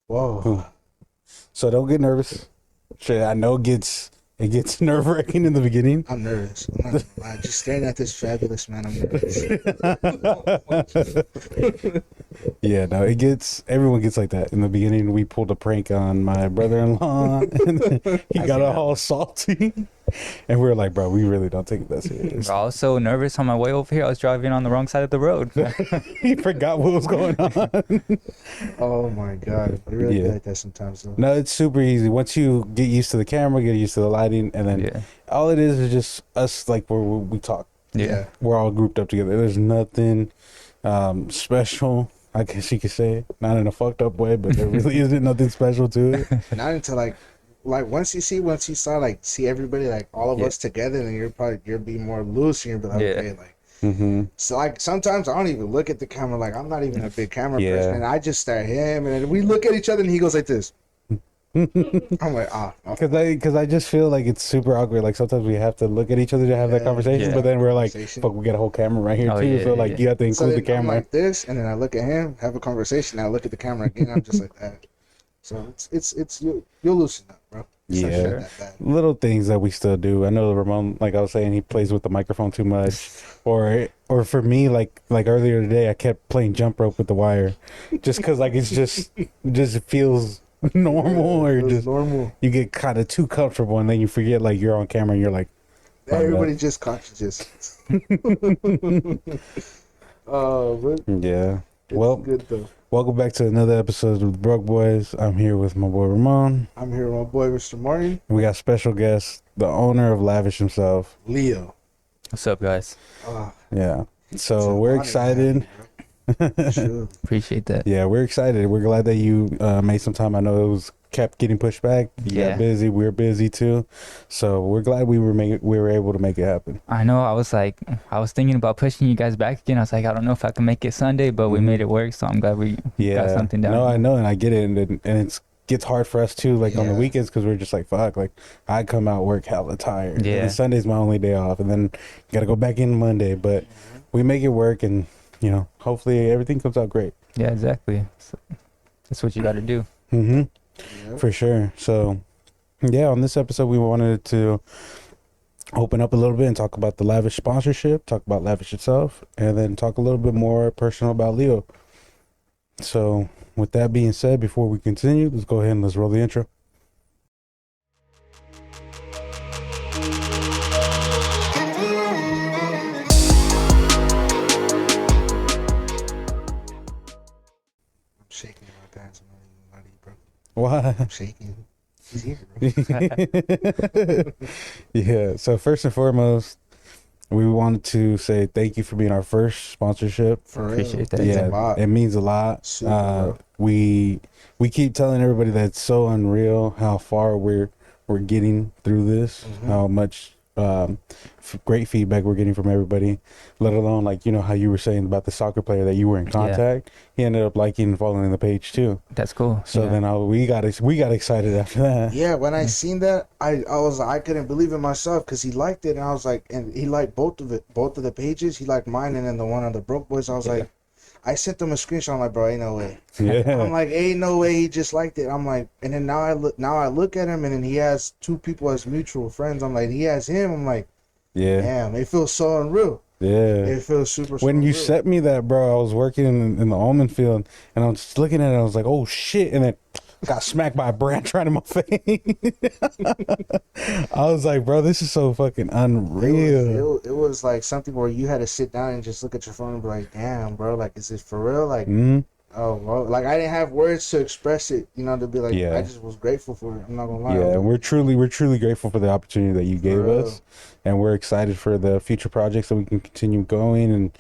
Whoa. So don't get nervous. Shit, I know it gets nerve wracking in the beginning. I'm nervous. I'm not gonna lie. Just staring at this fabulous man, I'm nervous. Yeah, no, everyone gets like that. In the beginning, we pulled a prank on my brother-in-law, and he got all salty. And we were like, bro, we really don't take it that serious. I was so nervous on my way over here. I was driving on the wrong side of the road. He forgot what was going on. Oh my god. It really Yeah. be like that sometimes though. No, it's super easy. Once you get used to the camera, get used to the lighting, and then Yeah. all it is just us, like, where we talk. Yeah. We're all grouped up together. There's nothing special, I guess you could say. Not in a fucked up way, but there really isn't nothing special to it. Not until like once you saw like see everybody like all of Yeah. us together, then you'll be more loose and you'll be like, Yeah. okay, like Mm-hmm. so like sometimes I don't even look at the camera, like I'm not even a big camera Yeah. person, and I just stare at him and then we look at each other and he goes like this. I'm like, okay. Because I just feel like it's super awkward. Like sometimes we have to look at each other to have that Yeah. conversation, Yeah. but then we're like, Conversation. fuck, we got a whole camera right here Oh, too. yeah, So like yeah. you have to So include the then I'm camera. like this, and then I look at him, have a conversation. I look at the camera again. I'm just like that. So you'll loosen up, bro. It's not Yeah. shit that bad. Little things that we still do. I know Ramon, like I was saying, he plays with the microphone too much, or for me, like earlier today, I kept playing jump rope with the wire, just because like it feels normal, or It was just normal. you get kind of too comfortable, and then you forget like you're on camera, and you're like, Everybody just conscious. Oh, but yeah. it's Well, good though. welcome back to another episode of the Broke Boys. I'm here with my boy Ramon, I'm here with my boy, Mr. Martin. and we got special guest, the owner of Lavish himself. Leo. What's up, guys? Yeah. It's So an we're honor to excited. have you, bro. Sure. Appreciate that. Yeah, we're excited. We're glad that you made some time. I know it was kept getting pushed back. You Yeah. got busy. We were busy too. So we're glad we were able to make it happen. I know. I was thinking about pushing you guys back again. I was like, I don't know if I can make it Sunday, but we Mhm. made it work. So I'm glad we got something down. No, I know, and I get it, and it's gets hard for us too, like on the Yeah. weekends, because we're just like, fuck, like I come out work hella tired. Yeah. And Sunday's my only day off, and then gotta go back in Monday. But we make it work, and hopefully everything comes out great. Yeah, exactly. So that's what you got to do. Mm-hmm. Yep. For sure. So, yeah, on this episode, we wanted to open up a little bit and talk about the Lavish sponsorship, talk about Lavish itself, and then talk a little bit more personal about Leo. So, with that being said, before we continue, let's go ahead and let's roll the intro. I'm shaking in my pants. I'm not even bro. Why? I'm shaking. He's here, bro. Yeah. So, first and foremost, we wanted to say thank you for being our first sponsorship. For real. Appreciate that. Means Yeah, a lot. it means a lot. Super, bro. We keep telling everybody that it's so unreal how far we're getting through this, Mhm. how much great feedback we're getting from everybody, let alone like how you were saying about the soccer player that you were in contact. He ended up liking and following the page too. That's cool. So Yeah. then we got excited after that. Yeah, when I seen that, I couldn't believe it myself because he liked it, and I was like, and he liked both of the pages. He liked mine, and then the one on the Broke Boys. I was like, I sent him a screenshot. I'm like, bro, ain't no way. I'm Yeah. like, ain't no way he just liked it. I'm like, and then now I look at him, and then he has two people as mutual friends. I'm like, he has him. I'm like, Yeah. damn, it feels so unreal. Yeah. It feels super. When you unreal. sent me that, bro, I was working in the almond field, and I was just looking at it. I was like, "Oh shit!" And then got smacked by a branch right in my face. I was like, "Bro, this is so fucking unreal." It was like something where you had to sit down and just look at your phone and be like, damn, bro, like, is this for real? Like, Hmm. oh, well, like I didn't have words to express it, to be like, Yeah. I just was grateful for it. I'm not gonna lie. Yeah, and we're truly grateful for the opportunity that you gave real. us, and we're excited for the future projects that we can continue going and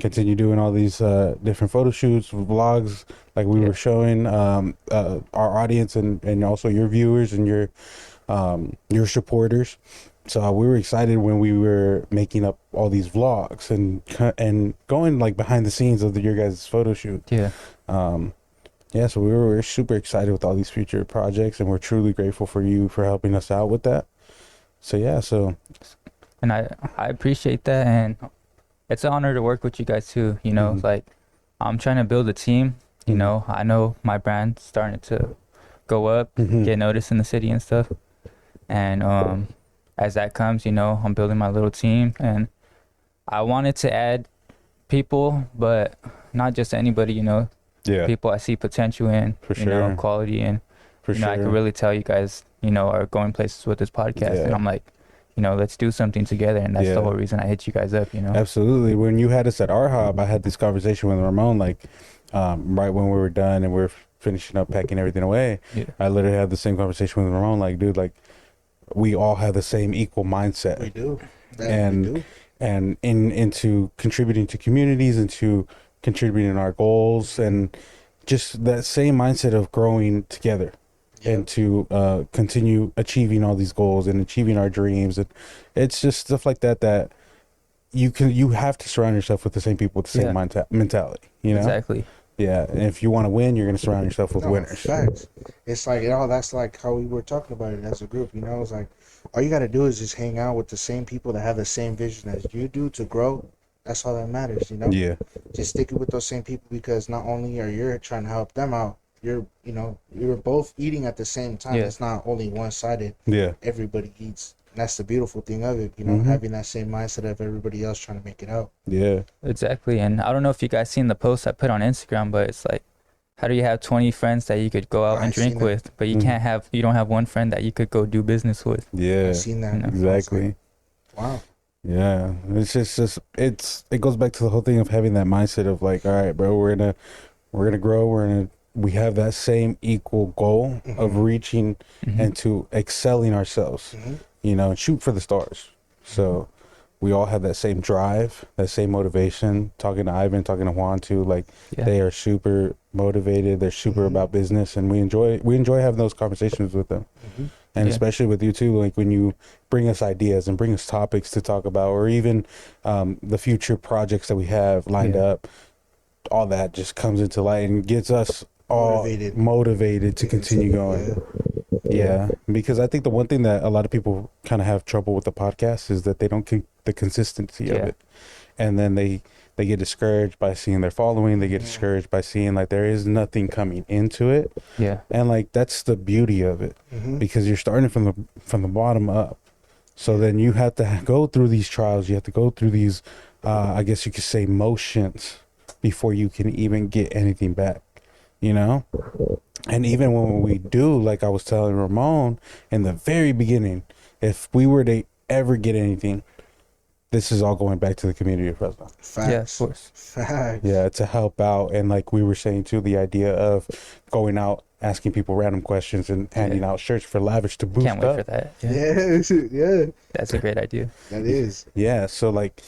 continue doing all these different photo shoots, vlogs, like we Yeah. were showing our audience and also your viewers and your supporters. So we were excited when we were making up all these vlogs and going like behind the scenes of your guys' photo shoot. Yeah. Yeah, so we're super excited with all these future projects, and we're truly grateful for you for helping us out with that. So yeah, so And I appreciate that, and it's an honor to work with you guys too. Mhm. Like I'm trying to build a team, You know, I know my brand's starting to go up, Mhm. get noticed in the city and stuff. And as that comes, you know, I'm building my little team, and I wanted to add people, but not just anybody, you know, Yeah, people I see potential in, For you know, sure. quality in. for You know, I sure. could really tell you guys, you know, are going places with this podcast. And Yeah. I'm like, you know, let's do something together. And that's Yeah. the whole reason I hit you guys up, you know. Absolutely. When you had us at our hub, I had this conversation with Ramon, like right when we were done and we are finishing up packing everything away. Yeah. I literally had the same conversation with Ramon, like, dude, like we all have the same equal mindset. We do. And- We do. And into contributing to communities, into contributing our goals, and just that same mindset of growing together and to continue achieving all these goals and achieving our dreams. And it's just stuff like that you have to surround yourself with the same people with the same mentality, you know? Exactly. Yeah. And if you want to win, you're going to surround yourself with No, winners. Facts. It's like, that's like how we were talking about it as a group, you know? It's like, all you got to do is just hang out with the same people that have the same vision as you do to grow. That's all that matters, you know? Yeah. Just sticking with those same people, because not only are you trying to help them out, you're both eating at the same time. Yeah. It's not only one-sided. Yeah. Everybody eats. And that's the beautiful thing of it, you know, Mhm. having that same mindset of everybody else trying to make it out. Yeah. Exactly. And I don't know if you guys seen the post I put on Instagram, but it's like, how do you have 20 friends that you could go out I and drink seen that. with, but you Mhm. you don't have one friend that you could go do business with? Yeah. I've seen that. You know, Exactly. Wow. Yeah, it's just it goes back to the whole thing of having that mindset of like, all right, bro, we're gonna grow, we have that same equal goal of Mhm. reaching Mhm. and to excelling ourselves, Mhm. you know, and shoot for the stars. So we all have that same drive, that same motivation. Talking to Ivan, talking to Juan too, like Yeah. they are super motivated. They're super Mhm. about business, and we enjoy having those conversations with them. Mhm. And Yeah. especially with you too, like when you bring us ideas and bring us topics to talk about, or even the future projects that we have lined Yeah. up, all that just comes into light and gets us all motivated to continue going. Yeah, because I think the one thing that a lot of people kind of have trouble with the podcast is that they don't keep the consistency of Yeah. it, and then they get discouraged by seeing their following. They get Yeah. discouraged by seeing like there is nothing coming into it, Yeah. and like that's the beauty of it, Mhm. because you're starting from the bottom up. So then you have to go through these trials. You have to go through these, I guess you could say, motions before you can even get anything back, you know? And even when we do, like I was telling Ramon in the very beginning, if we were to ever get anything, this is all going back to the community of Fresno. Facts. Yeah, of course. Facts. Yeah, to help out. And like we were saying too, the idea of going out, asking people random questions and handing out shirts for Lavish to boost Can't wait up. for that. Yeah. Yeah. That's a great idea. That is. Yeah, so like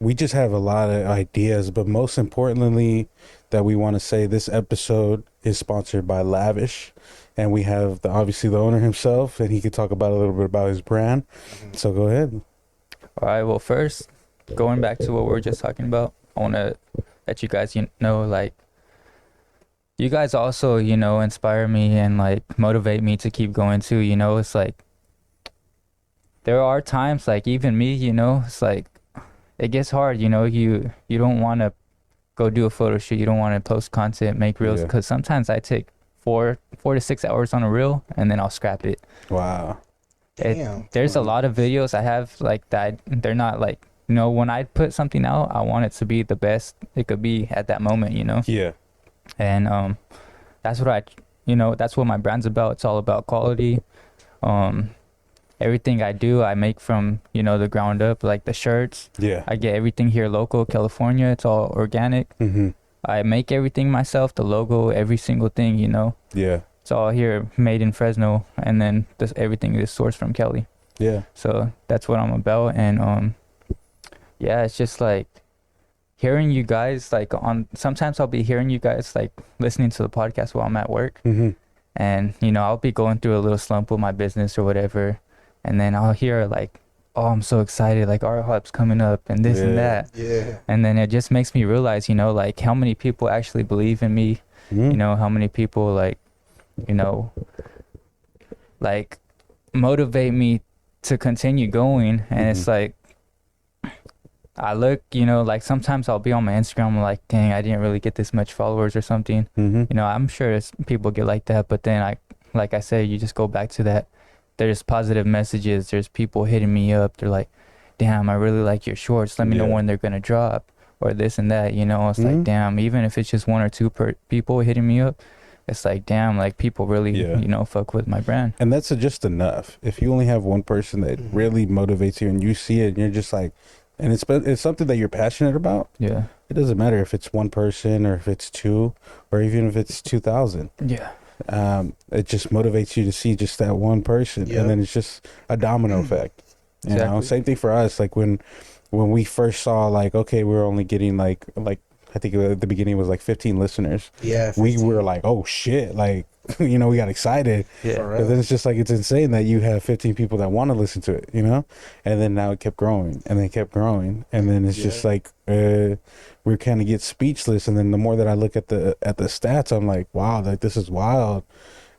we just have a lot of ideas, but most importantly that we want to say, this episode is sponsored by Lavish, and we have obviously the owner himself, and he could talk about a little bit about his brand. So go ahead. All right. Well, first, going back to what we were just talking about, I want to let you guys know, like, you guys also, you know, inspire me and like motivate me to keep going too. You know, it's like there are times, like even me, you know, it's like it gets hard. You know, you don't want to go do a photo shoot. You don't want to post content, make reels, Yeah. because sometimes I take 4 to 6 hours on a reel and then I'll scrap it. Wow. Damn. There's a lot of videos I have like that. They're not like, you know, when I put something out, I want it to be the best it could be at that moment, you know? Yeah. And that's what that's what my brand's about. It's all about quality. Everything I do, I make from, you know, the ground up, like the shirts. Yeah. I get everything here local, California. It's all organic. Mm-hmm. I make everything myself, the logo, every single thing, you know? Yeah. It's all here made in Fresno, and then everything is sourced from Cali. Yeah. So that's what I'm about. And yeah, it's just like hearing you guys, like sometimes I'll be hearing you guys like listening to the podcast while I'm at work, Mm-hmm. and you know, I'll be going through a little slump with my business or whatever, and then I'll hear like, oh, I'm so excited, like our hub's coming up and this and Yeah. that, Yeah. and then it just makes me realize, you know, like how many people actually believe in me, Mm-hmm. you know, how many people like, you know, like motivate me to continue going. And it's like, I look, you know, like sometimes I'll be on my Instagram, I'm like, dang, I didn't really get this much followers or something. Mm-hmm. You know, I'm sure people get like that, but then like I said, you just go back to that. There's positive messages. There's people hitting me up. They're like, damn, I really like your shorts. Let me know Yeah. when they're going to drop or this and that. You know, it's Mhm. like, damn, even if it's just one or two people hitting me up, it's like, damn, like people really, Yeah. you know, fuck with my brand. And that's just enough. If you only have one person that Mhm. really motivates you and you see it and you're just like, and it's something that you're passionate about, Yeah. it doesn't matter if it's one person or if it's two or even if it's 2,000. Yeah. It just motivates you to see just that one person, Yeah. and then it's just a domino effect. You know, Exactly. same thing for us. Like when we first saw, like, okay, we're only getting like I think at the beginning it was like 15 listeners. Yeah. We 15. were like, oh shit, like you know, we got excited. Yeah. For But real. then it's just like it's insane that you have 15 people that want to listen to it, you know, and then now it kept growing and then it kept growing, and then it's just Yeah. like we kind of get speechless. And then the more that I look at the stats, I'm like, wow, like this is wild.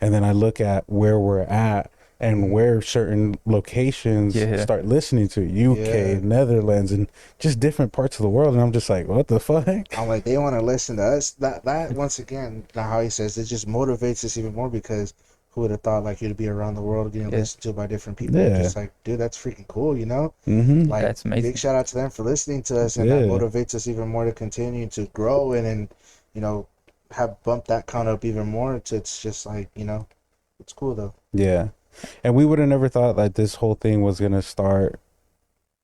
And then I look at where we're at and where certain locations Yeah. start listening to UK, Yeah. Netherlands, and just different parts of the world. And I'm just like, what the fuck? I'm like, they want to listen to us. That once again, now how he says it just motivates us even more, because who would have thought like you'd be around the world getting Yeah. listened to by different people? Yeah. Just like, dude, that's freaking cool, you know? Mm-hmm. Like, That's amazing. big shout out to them for listening to us, and that Yeah. motivates us even more to continue to grow and then, you know, have bumped that count up even more. It's just like, you know, it's cool though. Yeah. And we would have never thought that this whole thing was going to start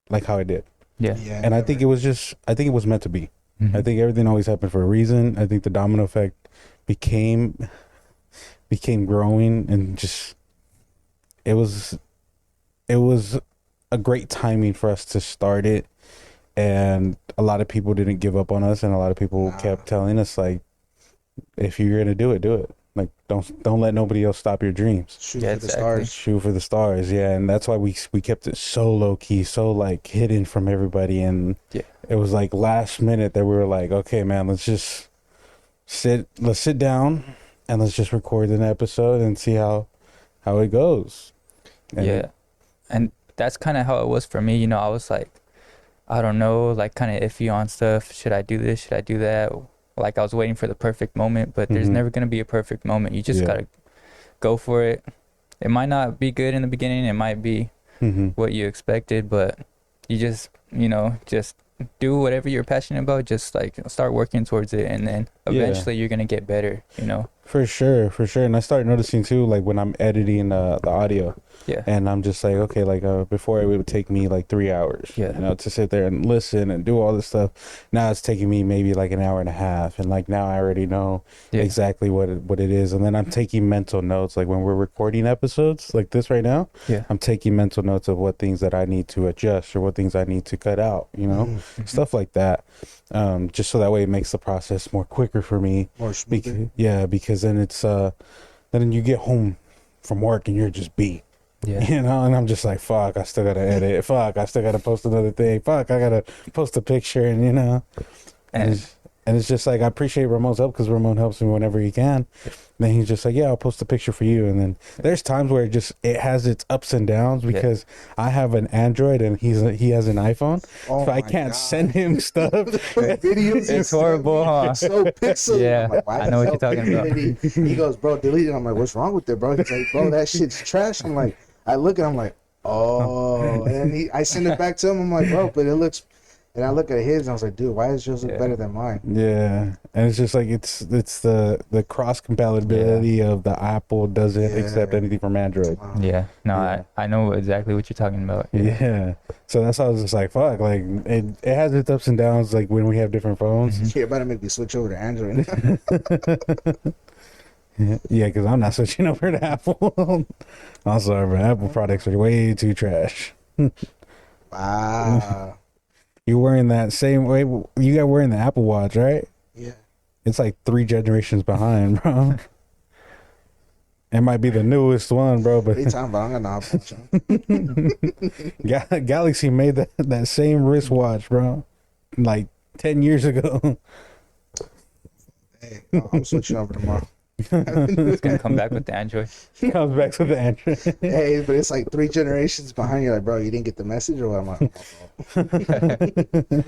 like how it did. Yeah. Yeah. And I think it was meant to be. Mhm. I think everything always happened for a reason. I think the domino effect became growing, and just it was a great timing for us to start it. And a lot of people didn't give up on us, and a lot of people Nah. kept telling us, like, if you're gonna do it. Like, don't let nobody else stop your dreams. shoot Yeah, for the exactly. stars. Shoot for the stars, yeah. And that's why we kept it so low key, so like hidden from everybody. And Yeah. it was like last minute that we were like, okay, man, let's sit down and let's just record an episode and see how it goes. And Yeah. And that's kind of how it was for me. You know, I was like, I don't know, like kind of iffy on stuff. Should I do this? Should I do that? Like I was waiting for the perfect moment, but there's Mhm. never going to be a perfect moment. You just Yeah. got to go for it. It might not be good in the beginning. It might be Mhm. what you expected, but you just, you know, just do whatever you're passionate about. Just like start working towards it, and then Yeah. eventually you're going to get better, you know? For sure. And I started noticing too, like when I'm editing the audio, Yeah. and I'm just like, okay, like before it would take me like 3 hours, Yeah. you know, to sit there and listen and do all this stuff. Now it's taking me maybe like an hour and a half, and like now I already know Yeah. exactly what it is. And then I'm taking mental notes, like when we're recording episodes like this right now, Yeah. I'm taking mental notes of what things that I need to adjust or what things I need to cut out, you know, Mhm. stuff like that. Just so that way it makes the process more quicker for me. More smoother. Because then it's then you get home from work and you're just beat. Yeah. You know, and I'm just like, fuck, I still gotta edit. Fuck, I still gotta post another thing. Fuck, I gotta post a picture, and you know, And and it's just like I appreciate Ramon's help, because Ramon helps me whenever he can. Then he's just like, yeah, I'll post a picture for you. And then there's times where it has its ups and downs, because I have an Android and he has an iPhone, Oh so I my can't God. send him stuff. Videos. It's horrible, huh? It's so pixely. Yeah, I'm like, why I the know what hell you're talking did about. he goes, bro, delete it. I'm like, what's wrong with it, bro? He's like, bro, that shit's trash. I'm like, I look at him like, oh. And then I send it back to him. I'm like, bro, but it looks. And I look at his and I was like, dude, why does yours look Yeah. better than mine? Yeah, and it's just like it's the cross compatibility of the Apple doesn't Yeah. accept anything from Android. yeah, no, Yeah. I know exactly what you're talking about. Yeah, so that's how I was just like, fuck, like it has its ups and downs, like when we have different phones. Mhm. You're about to make me switch over to Android. Yeah, because I'm not switching over to Apple. I'm sorry, but Apple products are way too trash. Wow. You're wearing that same way. You got wearing the Apple Watch, right? Yeah. It's like 3 generations behind, bro. It might be the newest one, bro, What are you but talking about? I'm gonna hop on. Galaxy made that same wristwatch, bro, like 10 years ago. Hey, I'm switching over tomorrow. It's gonna come back with the Android. Comes back to the Android. Hey, but it's like 3 generations behind you. Like, bro, you didn't get the message or what? I'm like,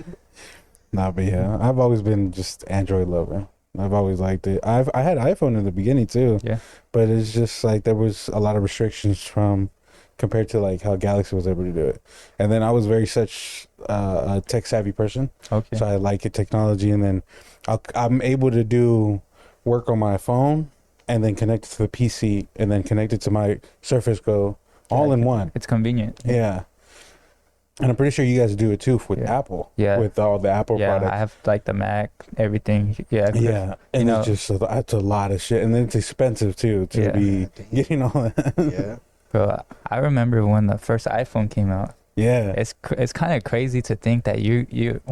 Nah, but yeah, I've always been just Android lover. I've always liked it. I had iPhone in the beginning too. Yeah. But it's just like there was a lot of restrictions from compared to like how Galaxy was able to do it. And then I was very such a tech savvy person, Okay. so I like it technology. And then I'm able to do work on my phone and then connect it to the PC and then connect it to my Surface Go all in one. It's convenient. Yeah. And I'm pretty sure you guys do it too with Yeah. Apple. Yeah. With all the Apple Yeah, products. I have like the Mac, everything. Yeah. Yeah, and know- it's just it's a lot of shit, and then it's expensive too to Yeah. be getting all that. yeah. Bro, I remember when the first iPhone came out. Yeah, It's kind of crazy to think that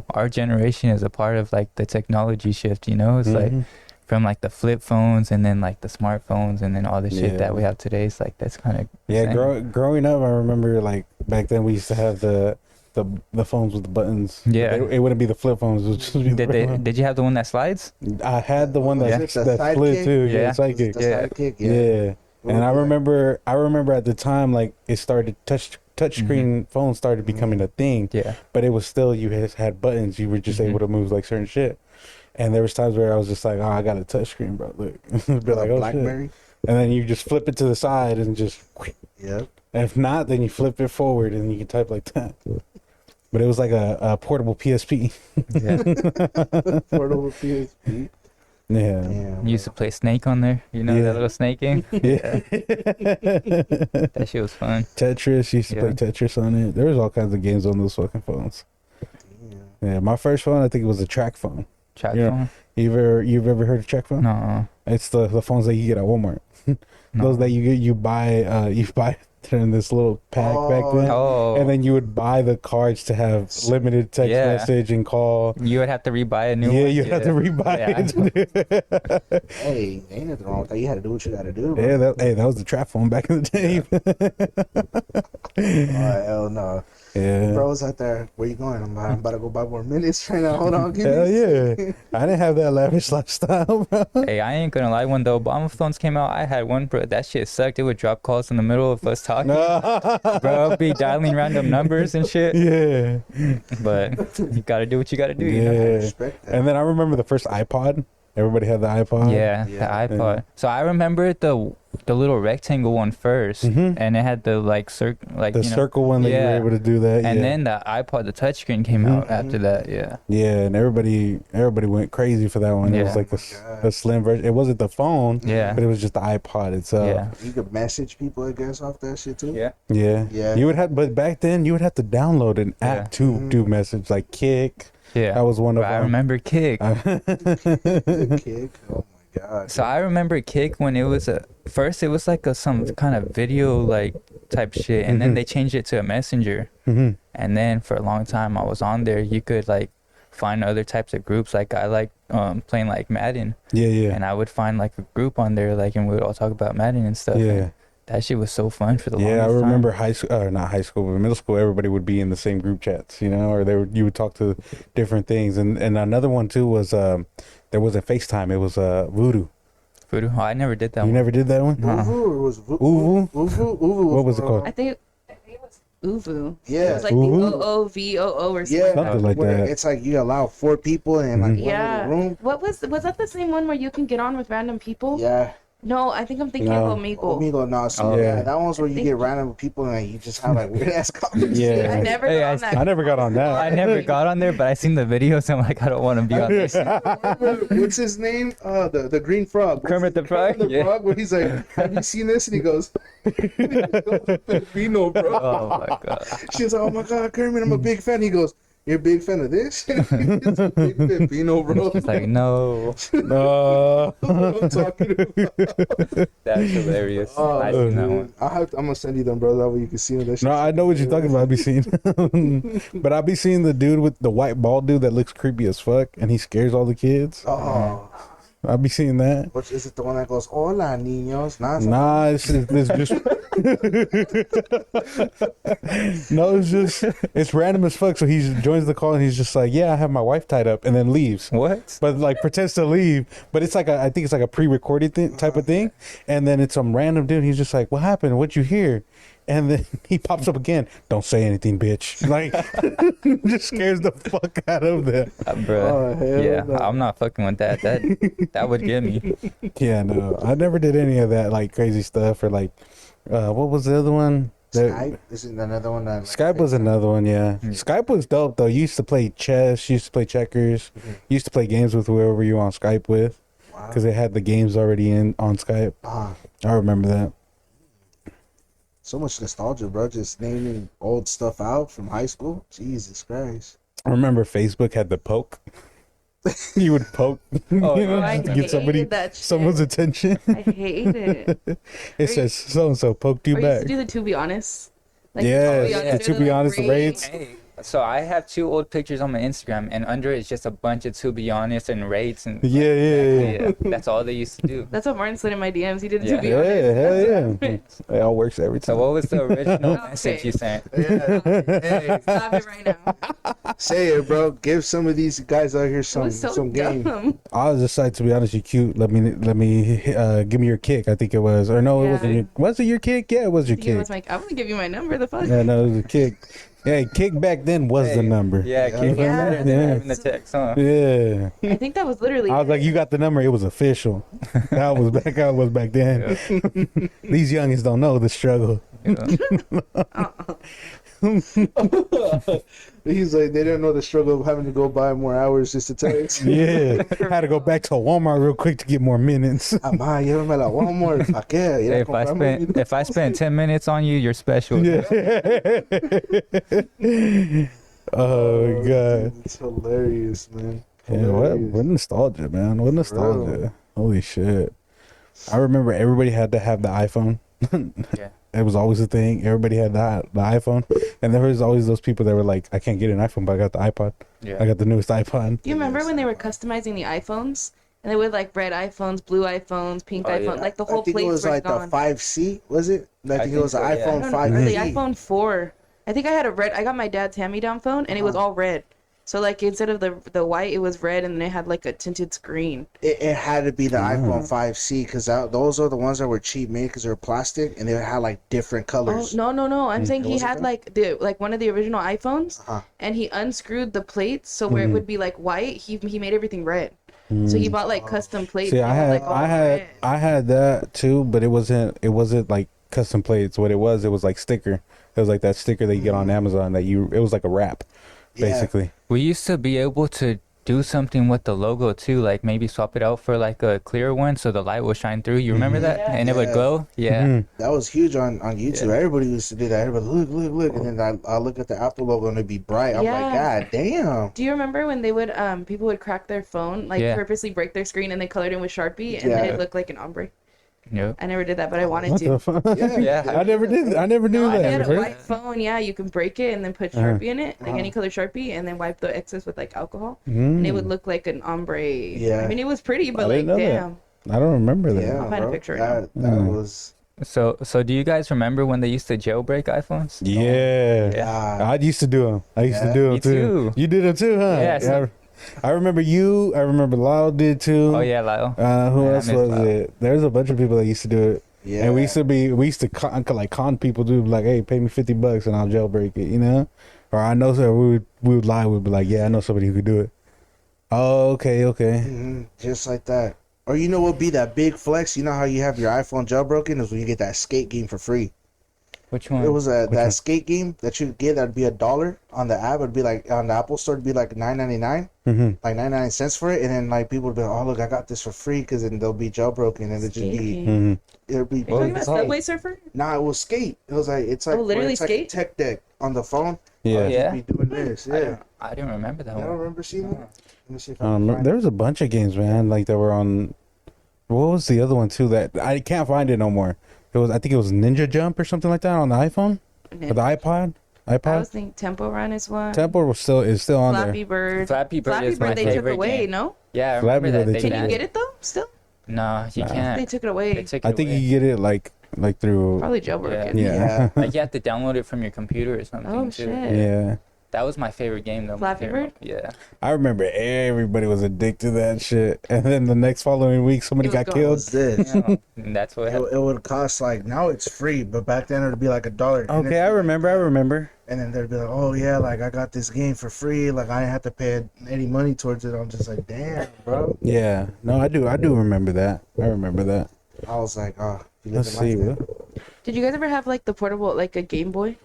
our generation is a part of like the technology shift. You know, it's like Mhm. from like the flip phones and then like the smartphones and then all the shit Yeah. that we have today. It's like that's kind of yeah. Growing up, I remember like back then we used to have the phones with the buttons. Yeah. it wouldn't be the flip phones. It would just be the regular one. Did you have the one that slides? I had the one Yeah. that The that split Sidekick? too. Yeah, Yeah. Sidekick. The Yeah. Sidekick, Yeah. What And I was that? remember at the time like it started touchscreen phones started becoming a thing. Yeah. But it was still you had buttons. You were just Mhm. able to move like certain shit. And there was times where I was just like, oh, I got a touch screen, bro. Look, be like, oh shit. BlackBerry. And then you just flip it to the side and just. Yep. And if not, then you flip it forward and you can type like that. But it was like a portable PSP. Yeah. Portable PSP. Yeah. Damn. You used to play Snake on there. You know Yeah. that little Snake game? Yeah. That shit was fun. Tetris. Used to play Yeah. Tetris on it. There was all kinds of games on those fucking phones. Damn. Yeah. My first phone, I think it was a track phone. Track Yeah. phone? You've ever heard of track phone? No. It's the phones that you get at Walmart. No. Those that you buy in this little pack back then. Oh. And then you would buy the cards to have limited text Yeah. message and call. You would have to rebuy a new Yeah, one. you have to rebuy it. Hey, ain't nothing wrong with that. You had to do what you got to do. Bro. Yeah, that was the trap phone back in the day. Oh, hell no. Yeah. Bro's out there. Where you going? I'm about to go buy more minutes right now. Hold on. Give Hell me a yeah. I didn't have that lavish lifestyle, bro. Hey, I ain't gonna lie. When the Obama phones came out, I had one, bro. That shit sucked. It would drop calls in the middle of us talking. Bro, I'd be dialing random numbers and shit. Yeah. But you gotta do what you gotta do, you know? I Yeah. respect that. And then I remember the first iPod. Everybody had the iPod. Yeah, Yeah. the iPod. So I remember the little rectangle one first, Mhm. and it had the like The you know, circle one that you yeah. were able to do that. and yeah. then the iPod, the touchscreen came out after that. Yeah, Yeah, and everybody went crazy for that one. It Yeah. was like Oh my God. a slim version. It wasn't the phone, yeah, but it was just the iPod itself. yeah, You could message people, I guess, off that shit too. yeah. Yeah. Yeah. You would have, but back then you would have to download an app Yeah. to Mhm. do message like Kick. Yeah. That was one of Bro, I them. remember Kick. The Kick. Oh my God. So I remember Kick when it was first it was like some kind of video like type shit, and then Mhm. they changed it to a messenger, hmm and then for a long time I was on there. You could like find other types of groups. Like I like playing like Madden, Yeah, yeah, and I would find like a group on there, like, and we would all talk about Madden and stuff. yeah, and that shit was so fun for the yeah. I longest time. remember high school, not high school, but middle school. Everybody would be in the same group chats, you know, or you would talk to different things. And another one too was there was a FaceTime. It was Voodoo. Voodoo. Oh, I never did that You one. never did that one? Uvu or was Uvu? Uvu. What was it called? I think it was Uvu. Yeah. It was like Uvu? the OOVOO or something. Yeah, Something like where that. It's like you allow 4 people in like Mhm. one Yeah. little room. What was that the same one where you can get on with random people? Yeah. No, I think I'm thinking No. of Omegle. Omegle, no, so Oh. yeah, that one's where you think- get random people and you just have like weird ass conversations. Yeah. I never Hey, got I- on that. I never got on that. I never got on there, but I seen the videos. I'm like, I don't want to be on this. What's his name? The green frog. Kermit the Frog? Kermit the Yeah. Frog. Where he's like, "Have you seen this?" And he goes, "Filipino, bro." Oh my god. She's like, "Oh my god, Kermit, I'm a big fan." He goes, "You're a big fan of this?" It's a big Filipino, bro. It's like, no, No. What I'm talking about. that's hilarious. Oh, I seen that dude. one. I'm gonna send you them, bro. That way you can see them. That No, I know what you're talking about. I be seeing, but I be seeing the dude with the white bald dude that looks creepy as fuck, and he scares all the kids. Oh, I'll be seeing that. Which is it? The one that goes "Hola, niños"? Nah, it's just no, it's random as fuck. So he joins the call and he's just like, yeah, I have my wife tied up, and then leaves. What? But like pretends to leave, but it's like I think it's like a pre-recorded type of thing, and then it's some random dude. He's just like, what happened? What'd you hear? And then he pops up again. Don't say anything, bitch. Like, just scares the fuck out of them. Bro. Oh, hell Yeah, no. I'm not fucking with that. That would get me. Yeah, no, I never did any of that like crazy stuff or like, what was the other one? Skype isn't another one that. Skype was another one, yeah. Skype was dope though. You used to play chess, you used to play checkers, you used to play games with whoever you were on Skype with, Wow. because they had the games already on Skype. Ah, I remember that. so much nostalgia, bro. Just naming old stuff out from high school. Jesus Christ. I remember Facebook had the poke. You would poke, Oh, you know, I just to get hated that shit. someone's attention. I hate it. It says so and so poked you Or you used back. to do the to be honest. Yes, yeah. to be honest, the raids. Hey, so I have 2 old pictures on my Instagram, and under it's just a bunch of to be honest and rates and Yeah. that's all they used to do. That's what Martin slid in my DMs. He did the Yeah. to be Yeah, honest. hell yeah. It all works every So time. what was the original Okay. message you sent? Yeah. Hey, Stop it right now. say it, bro. Give some of these guys out here It some was so some game. dumb. I was just like, to be honest, you cute. Let me give me your kick. I think it was, or no, it Yeah. wasn't. Was it your kick? Yeah, it was your He kick. was like, I'm gonna give you my number. The fuck. Yeah, no, it was a kick. Hey, kick back then was the Hey, number. Yeah, keep Yeah. better than Yeah. having the text, huh? Yeah. I think that was literally. I was like, you got the number. It was official. That was back. I was back then. These youngins don't know the struggle. He's like, they didn't know the struggle of having to go buy more hours just to text. Yeah, had to go back to Walmart real quick to get more minutes. Amá, llévame la Walmart. ¿Pa qué? Ir a Hey, if I spent 10 minutes on you, you're special. Yeah. Oh my god. It's hilarious, man. Yeah, what Hilarious. nostalgia, man. What nostalgia. Holy shit. I remember everybody had to have the iPhone. Yeah. It was always a thing. Everybody had the iPhone. And there was always those people that were like, I can't get an iPhone, but I got the iPod. Yeah. I got the newest iPod. Do you remember when they were customizing the iPhones? And they would like red iPhones, blue iPhones, pink Oh, iPhone. yeah. Like the whole I think place it was was like gone. the 5C, was it? I think it think was so, an yeah. iPhone No, no, the 5C. iPhone 4. I think I had a red. I got my dad's hand-me-down phone, and it was all red. So like instead of the white, it was red, and then it had like a tinted screen. It had to be the iPhone 5C because those are the ones that were cheap made because they were plastic and they had like different Oh colors. no! I'm saying he wasn't had there? like one of the original iPhones, Uh-huh. and he unscrewed the plates so where it would be like white. He made everything red. So he bought like custom plates. See, that were, like, all red. I had that too, but it wasn't like custom plates. What it was like sticker. It was like that sticker that you get on Amazon it was like a wrap, Yeah. basically. We used to be able to do something with the logo too, like maybe swap it out for like a clear one so the light will shine through. You remember that? Yeah. And it would Yeah. glow? Yeah. Mhm. That was huge on YouTube. Everybody used to do that. Everybody look, and then I look at the Apple logo and it'd be bright. I'm like, Yeah. God damn. Do you remember when they would people would crack their phone, like Yeah. purposely break their screen and they colored in with Sharpie and Yeah. then it looked like an ombre? Yep. I never did that, but I wanted What to. the fuck? Yeah. Yeah. I never did. I never knew No, I that. had a Right? white phone. Yeah, you can break it and then put Uh-huh. Sharpie in it, like any color Sharpie, and then wipe the excess with like alcohol, Mm. and it would look like an ombre. Yeah. I mean, it was pretty, but I like, didn't know that. damn. I don't remember that. Yeah, I'll find a bro. picture right That Mm. was. So do you guys remember when they used to jailbreak iPhones? Yeah. Yeah. I used to do them. I used to Yeah. do them Me too. too. You did them too, huh? Yeah, so- I remember you. I remember Lyle did too. Oh yeah, Lyle. Who Yeah, I else miss was Lyle. it? There's a bunch of people that used to do it. Yeah. And we used to con people, dude. Like, hey, pay me $50 and I'll jailbreak it, you know? Or I know so we would lie. We'd be like, yeah, I know somebody who could do it. Oh, okay. Just like that. Or you know what would be that big flex? You know how you have your iPhone jailbroken is when you get that skate game for free. Which one? It was that one? skate game that you get that'd be $1 on the app. It'd be like on the Apple Store. It'd be like $9.99, Mm-hmm. like 99 cents for it. And then like people would be, like, oh look, I got this for free because then they'll be jailbroken and it'd just Skate be, game. Mm-hmm. it'll be. Are you talking about it's like- Subway Surfer? Nah, it was skate. It was like it's like Oh, literally it's like skate? a tech deck on the phone. Yeah. I'll Yeah. just be doing this. Yeah, I didn't remember that I don't one. remember seeing that. Let me see if I can find There was a bunch of games, man, like that were on. What was the other one too? That I can't find it no more. I think it was Ninja Jump or something like that on the iPhone or the iPod. I iPod. was thinking Temple Run is one. Temple is still on Flappy Bird. Flappy Bird is my Bird they took favorite away, game. no? Yeah, I Flappy remember Bird, that. they Can took you away. get it though? Still? No, you Nah. can't. They took it away. They took it I think away. you get it like through. Probably jailbroken. Yeah. Like you have to download it from your computer or something Oh, too. shit. Yeah. That was my favorite game though. my Flappy favorite Bird? one. Yeah. I remember everybody was addicted to that shit, and then the next following week, somebody It was got gone. killed. What's this? Yeah, and that's what happened. It would cost like now it's free, but back then it would be like $1. And Okay, I remember. And then they'd be like, "Oh yeah, like I got this game for free. Like I didn't have to pay any money towards it." I'm just like, "Damn, bro." Yeah, no, I do remember that. I remember that. I was like, "Oh, you Let's live see. in life." Did you guys ever have like the portable, like a Game Boy?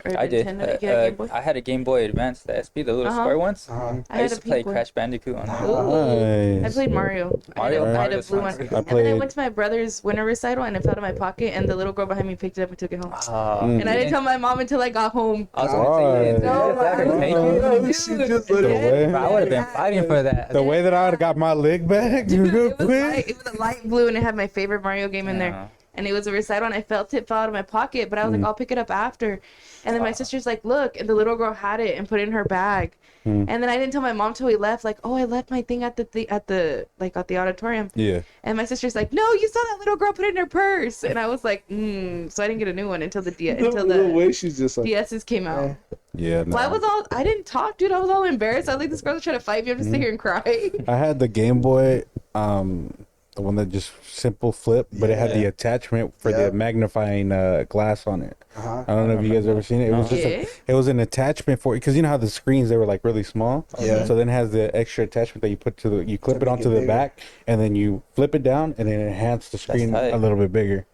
Or I did. Nintendo? Yeah, Game Boy. I had a Game Boy Advance, the SP, the little Uh-huh. square ones. Uh-huh. I used had to a play pink one. Crash Bandicoot on that. Ooh. I Nice. played Mario. Mario? I had a Mario's blue fun one. too. And then I went to my brother's winter recital and it fell out of my pocket and the little girl behind me picked it up and took it home. Mm. And I didn't tell my mom until I got home. I was gonna say, Oh, No, yeah, my- thank you. She just let The it. way, Bro, I would have been fighting for that. the way that I would have got my leg back Dude, real it was quick. a light blue and it had my favorite Mario game in there. Yeah. And it was a recital and I felt it fall out of my pocket, but I was like, I'll pick it up after. And then my sister's like, look, and the little girl had it and put it in her bag. And then I didn't tell my mom till we left, like, oh, I left my thing at the auditorium. Yeah. And my sister's like, no, you saw that little girl put it in her purse. And I was like, so I didn't get a new one until the The way she's just like, DSs came out. Yeah. No. So I didn't talk, dude. I was all embarrassed. I was like, this girl's trying to fight me. I'm just sit here and cry. I had the Game Boy, the one that just simple flip, but it had the Yeah. attachment for Yeah. the magnifying glass on it. uh-huh. I don't know if you guys ever seen it. It was just Yeah. it was an attachment for, because you know how the screens, they were like really small. Yeah. So then it has the extra attachment that you put to you clip To it make onto it the bigger. back, and then you flip it down, and then enhance the screen tight. a little bit bigger.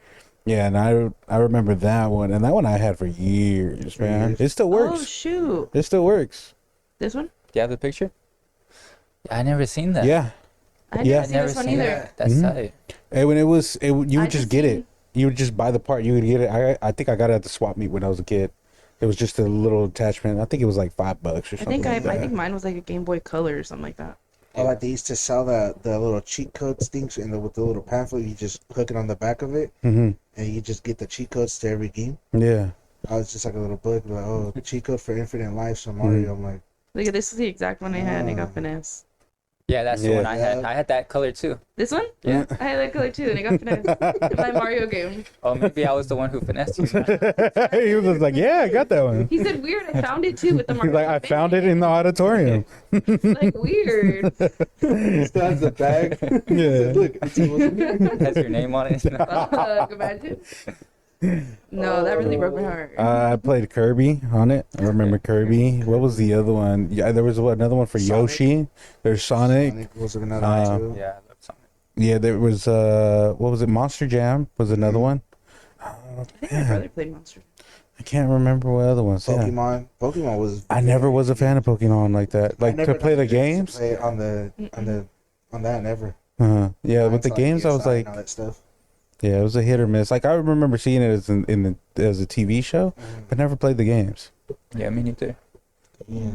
Yeah, and I remember that one, and that one I had for years, man. years. It still Oh, works. shoot. It still works. This one? Do you have the picture? I never seen that. Yeah. I Yeah. never I seen never this one seen either. that. That's Mhm. tight. And when you would I just just get seen- it. You would just buy the part. You would get it. I think I got it at the swap meet when I was a kid. It was just a little attachment. I think it was like $5 or I something. think like I that. think mine was like a Game Boy Color or something like that. Or like they used to sell the little cheat codes things, and with the little pamphlet, you just hook it on the back of it, and you just get the cheat codes to every game. Yeah. I was just like a little book, like, oh, cheat code for Infinite Life, so Mario. I'm like, Look at this is the exact one I had. I got finesse. Yeah, that's the Yeah. one I had. Yeah. I had that color too. This one? Yeah. I had that color too, and I got finesse. My Mario game. Oh, maybe I was the one who finessed you. He was just like, yeah, I got that one. He said weird. I found it too with the He's Mario. like, I found it in the auditorium. Like weird. still has the bag. Yeah. Look, it's almost Has your name on it. Imagine. No, that really broke my heart. I played Kirby on it. I remember Kirby. What was the other one? Yeah, there was another one for Sonic. Yoshi. There's Sonic. Sonic was another Uh, one too. Yeah, I love Sonic. Yeah, there was what was it? Monster Jam was another one. I think my brother played Monster. I can't remember what other ones. Yeah. Pokemon was. I never was a fan of Pokemon like that. I Like never to play the got a chance games. to play on that never. Yeah, with the Mine's games, I was PSI like, and all that stuff. yeah, it was a hit or miss. Like I remember seeing it as as a TV show, but never played the games. Yeah, me neither. Yeah. Did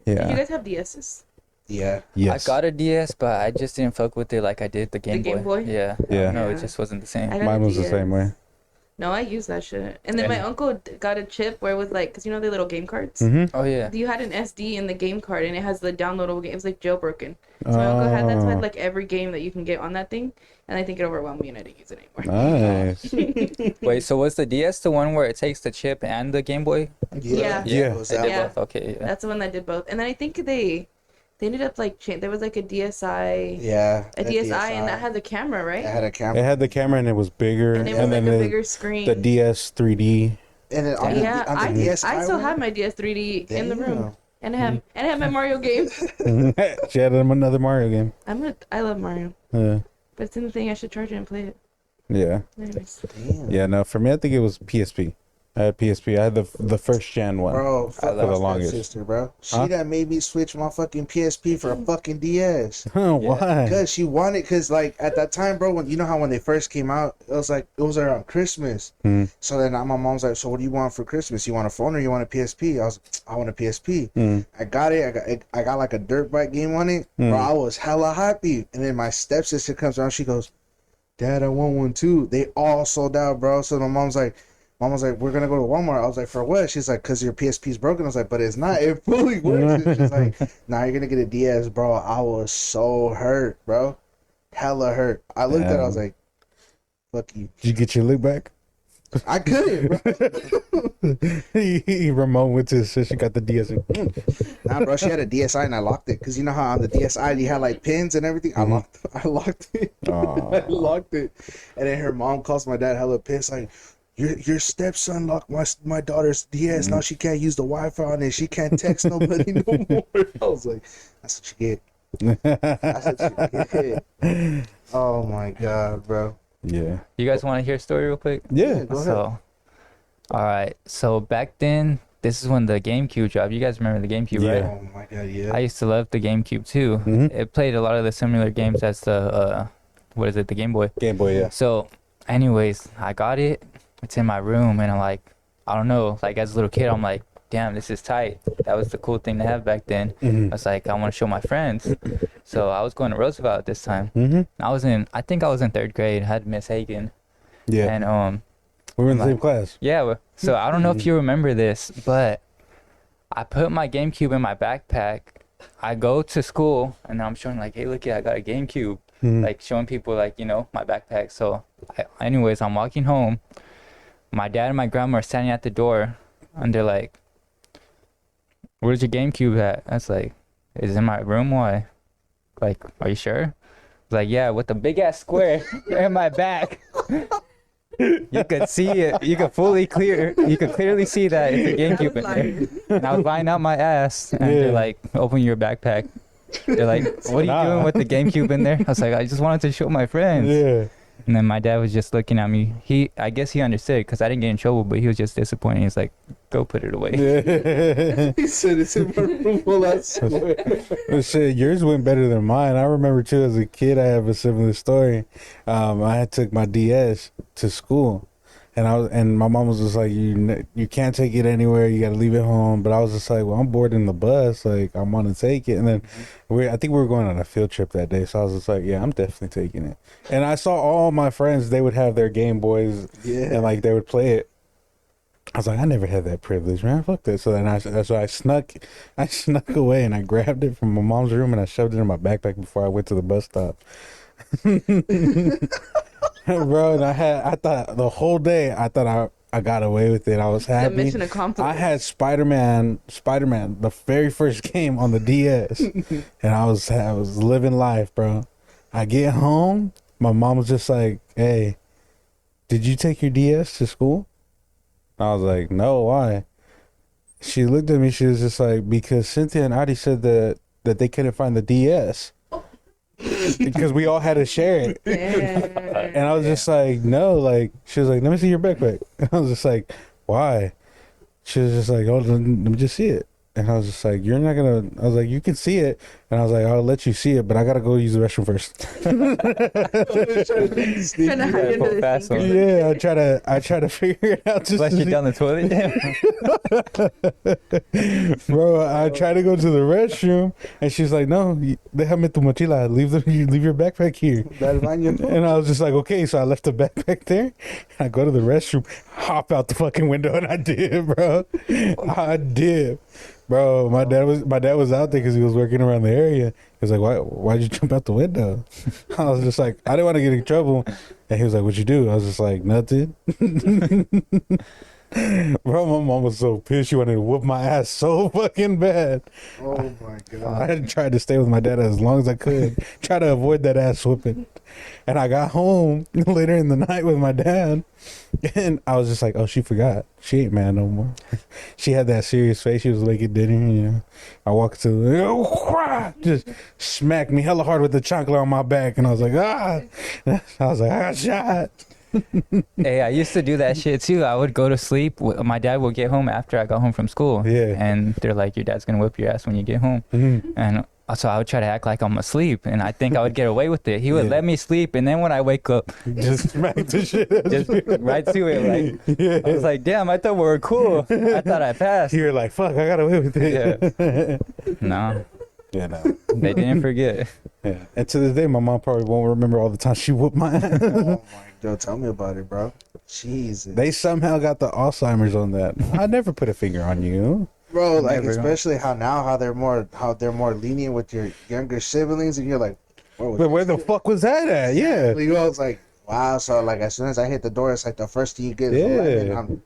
you Yeah. guys have DSs? Yeah. Yes. I got a DS, but I just didn't fuck with it like I did the Game Boy. Game Boy? Yeah. Yeah. No, Yeah. it just wasn't the same. I got Mine a was the DS. same way. No, I used that shit. And then my uncle got a chip where it was like, because you know the little game cards? Mm-hmm. Oh yeah. You had an SD in the game card and it has the downloadable games like jailbroken. So my uncle had that, so I had like every game that you can get on that thing. And I think it overwhelmed me and I didn't use it anymore. Nice. Wait, so was the DS the one where it takes the chip and the Game Boy? Yeah. Yeah. It was They that did Yeah. both. Okay. Yeah. That's the one that did both. And then I think they ended up like, there was like a DSi. Yeah. A DSi and that had the camera, right? It had a It camera. had the camera and it was bigger, And it was and like then a the, bigger screen. the DS 3D. And then on Yeah, the I DSi still one, have my DS 3D in the room. Damn. And I have my Mario game. She had another Mario game. I love Mario. Yeah. But it's in the thing, I should charge it and play it. Yeah. Anyways. Damn. Yeah. No, for me, I think it was PSP. I had PSP. I had the first gen one. Bro, fuck love my the longest. sister, bro. She Huh? that made me switch my fucking PSP for a fucking DS. Why? Cause she wanted, cause like at that time, bro, when you know how when they first came out, it was around Christmas. Mm. So then my mom's like, "So what do you want for Christmas? You want a phone or you want a PSP?" I was, "I want a PSP." Mm. I got it. I got like a dirt bike game on it. Mm. Bro, I was hella happy. And then my stepsister comes around. She goes, "Dad, I want one too." They all sold out, bro. So my mom's like, Mom was like, we're gonna go to Walmart. I was like, for what? She's like, cause your PSP's broken. I was like, but it's not. It fully works. And she's like, nah, you're gonna get a DS, bro. I was so hurt, bro. Hella hurt. I looked at it. I was like, fuck you. Did you get your lick back? I couldn't, bro. Ramon went to his sister, got the DS. Nah, bro. She had a DSi and I locked it. Cause you know how on the DSi you had like pins and everything. I locked it. I locked it. And then her mom calls my dad hella pissed, like, Your stepson locked my daughter's DS. Now she can't use the Wi-Fi on it. She can't text nobody no more. I was like, that's what you get. That's what you get. Oh my god, bro. Yeah. You guys want to hear a story real quick? Yeah. Go ahead. So, all right. So back then, this is when the GameCube dropped. You guys remember the GameCube, Yeah. right? Oh my god, yeah. I used to love the GameCube too. Mhm. It played a lot of the similar games as the the Game Boy. Game Boy, yeah. So, anyways, I got it. It's in my room, and I'm like, I don't know. Like as a little kid, I'm like, damn, this is tight. That was the cool thing to have back then. Mhm. I was like, I want to show my friends. So I was going to Roosevelt at this time. Mhm. I think I was in 3rd grade. I had Miss Hagen, Yeah. and We were in the like- same class. yeah. So I don't know if you remember this, but I put my GameCube in my backpack. I go to school, and I'm showing like, hey, look, I got a GameCube. Mhm. Like showing people like, my backpack. So anyways, I'm walking home. My dad and my grandma are standing at the door, and they're like, where's your GameCube at? I was like, it's in my room. Why? Like, are you sure? I was like, yeah, with the big ass square in my back. You could see it. You could clearly see that it's a GameCube in there. And I was lying out my ass, and Yeah. they're like, open your backpack. They're like, what are you Nah. doing with the GameCube in there? I was like, I just wanted to show my friends. Yeah. And then my dad was just looking at me. I guess he understood because I didn't get in trouble, but he was just disappointed. He's like, go put it away. Yeah. He said it's in my room. Well, I swear. Well, shit, yours went better than mine. I remember too, as a kid, I have a similar story. I had took my DS to school, and my mom was just like, you can't take it anywhere. You got to leave it home. But I was just like, well, I'm bored in the bus. Like, I want to take it. And then I think we were going on a field trip that day. So I was just like, yeah, I'm definitely taking it. And I saw all my friends, they would have their Game Boys, Yeah. and like they would play it. I was like, I never had that privilege, man. Fuck that. So then I snuck away and I grabbed it from my mom's room and I shoved it in my backpack before I went to the bus stop. Bro, and I thought the whole day, I thought I got away with it. I was The happy. mission accomplished. I had Spider-Man, the very first game on the DS, and I was living life, bro. I get home, my mom was just like, "Hey, did you take your DS to school?" I was like, "No, why?" She looked at me. She was just like, "Because Cynthia and Adi said that they couldn't find the DS because we all had to share it." Yeah. And I was just like, no, like, she was like, let me see your backpack. And I was just like, why? She was just like, oh, let me just see it. And I was just like, you're not gonna, I was like, you can see it. And I was like, I'll let you see it, but I gotta go use the restroom first. Trying to hide Pull under the fast sink. one. Yeah, I try to figure it out. Just Flush to it see. down the toilet. Bro, I try to go to the restroom, and she's like, no, déjame tu mochila. Leave your backpack here. Del baño. And I was just like, okay, so I left the backpack there. And I go to the restroom, hop out the fucking window, and I did, bro. I did, bro. My dad was out there because he was working around the area. He was like, why'd you jump out the window? I was just like, I didn't want to get in trouble. And he was like, what'd you do? I was just like, nothing. Bro, my mom was so pissed. She wanted to whoop my ass so fucking bad. Oh my god. I had tried to stay with my dad as long as I could, try to avoid that ass whooping. And I got home later in the night with my dad, and I was just like, "Oh, she forgot. She ain't mad no more." She had that serious face. She was making dinner. I walked to just smacked me hella hard with the chancla on my back, and I was like, "Ah!" I was like, "I got shot." Hey, I used to do that shit too. I would go to sleep. My dad would get home after I got home from school. Yeah. And they're like, your dad's going to whip your ass when you get home. Mhm. And so I would try to act like I'm asleep. And I think I would get away with it. He would Yeah. let me sleep. And then when I wake up, Just smack the shit. out of just you. right to it. Like, Yeah. I was like, damn, I thought we were cool. I thought I passed. You're like, "Fuck, I got away with it." No. Yeah, no. They didn't forget. Yeah. And to this day, my mom probably won't remember all the time she whooped my ass. Oh my god, tell me about it, bro. Jesus. They somehow got the Alzheimer's on that. I never put a finger on you. Bro, like Never. especially how they're more lenient with your younger siblings, and you're like, But where the fuck was that at? Yeah. You know, it's like, wow. So like, as soon as I hit the door, it's like the first thing you get is a lemon.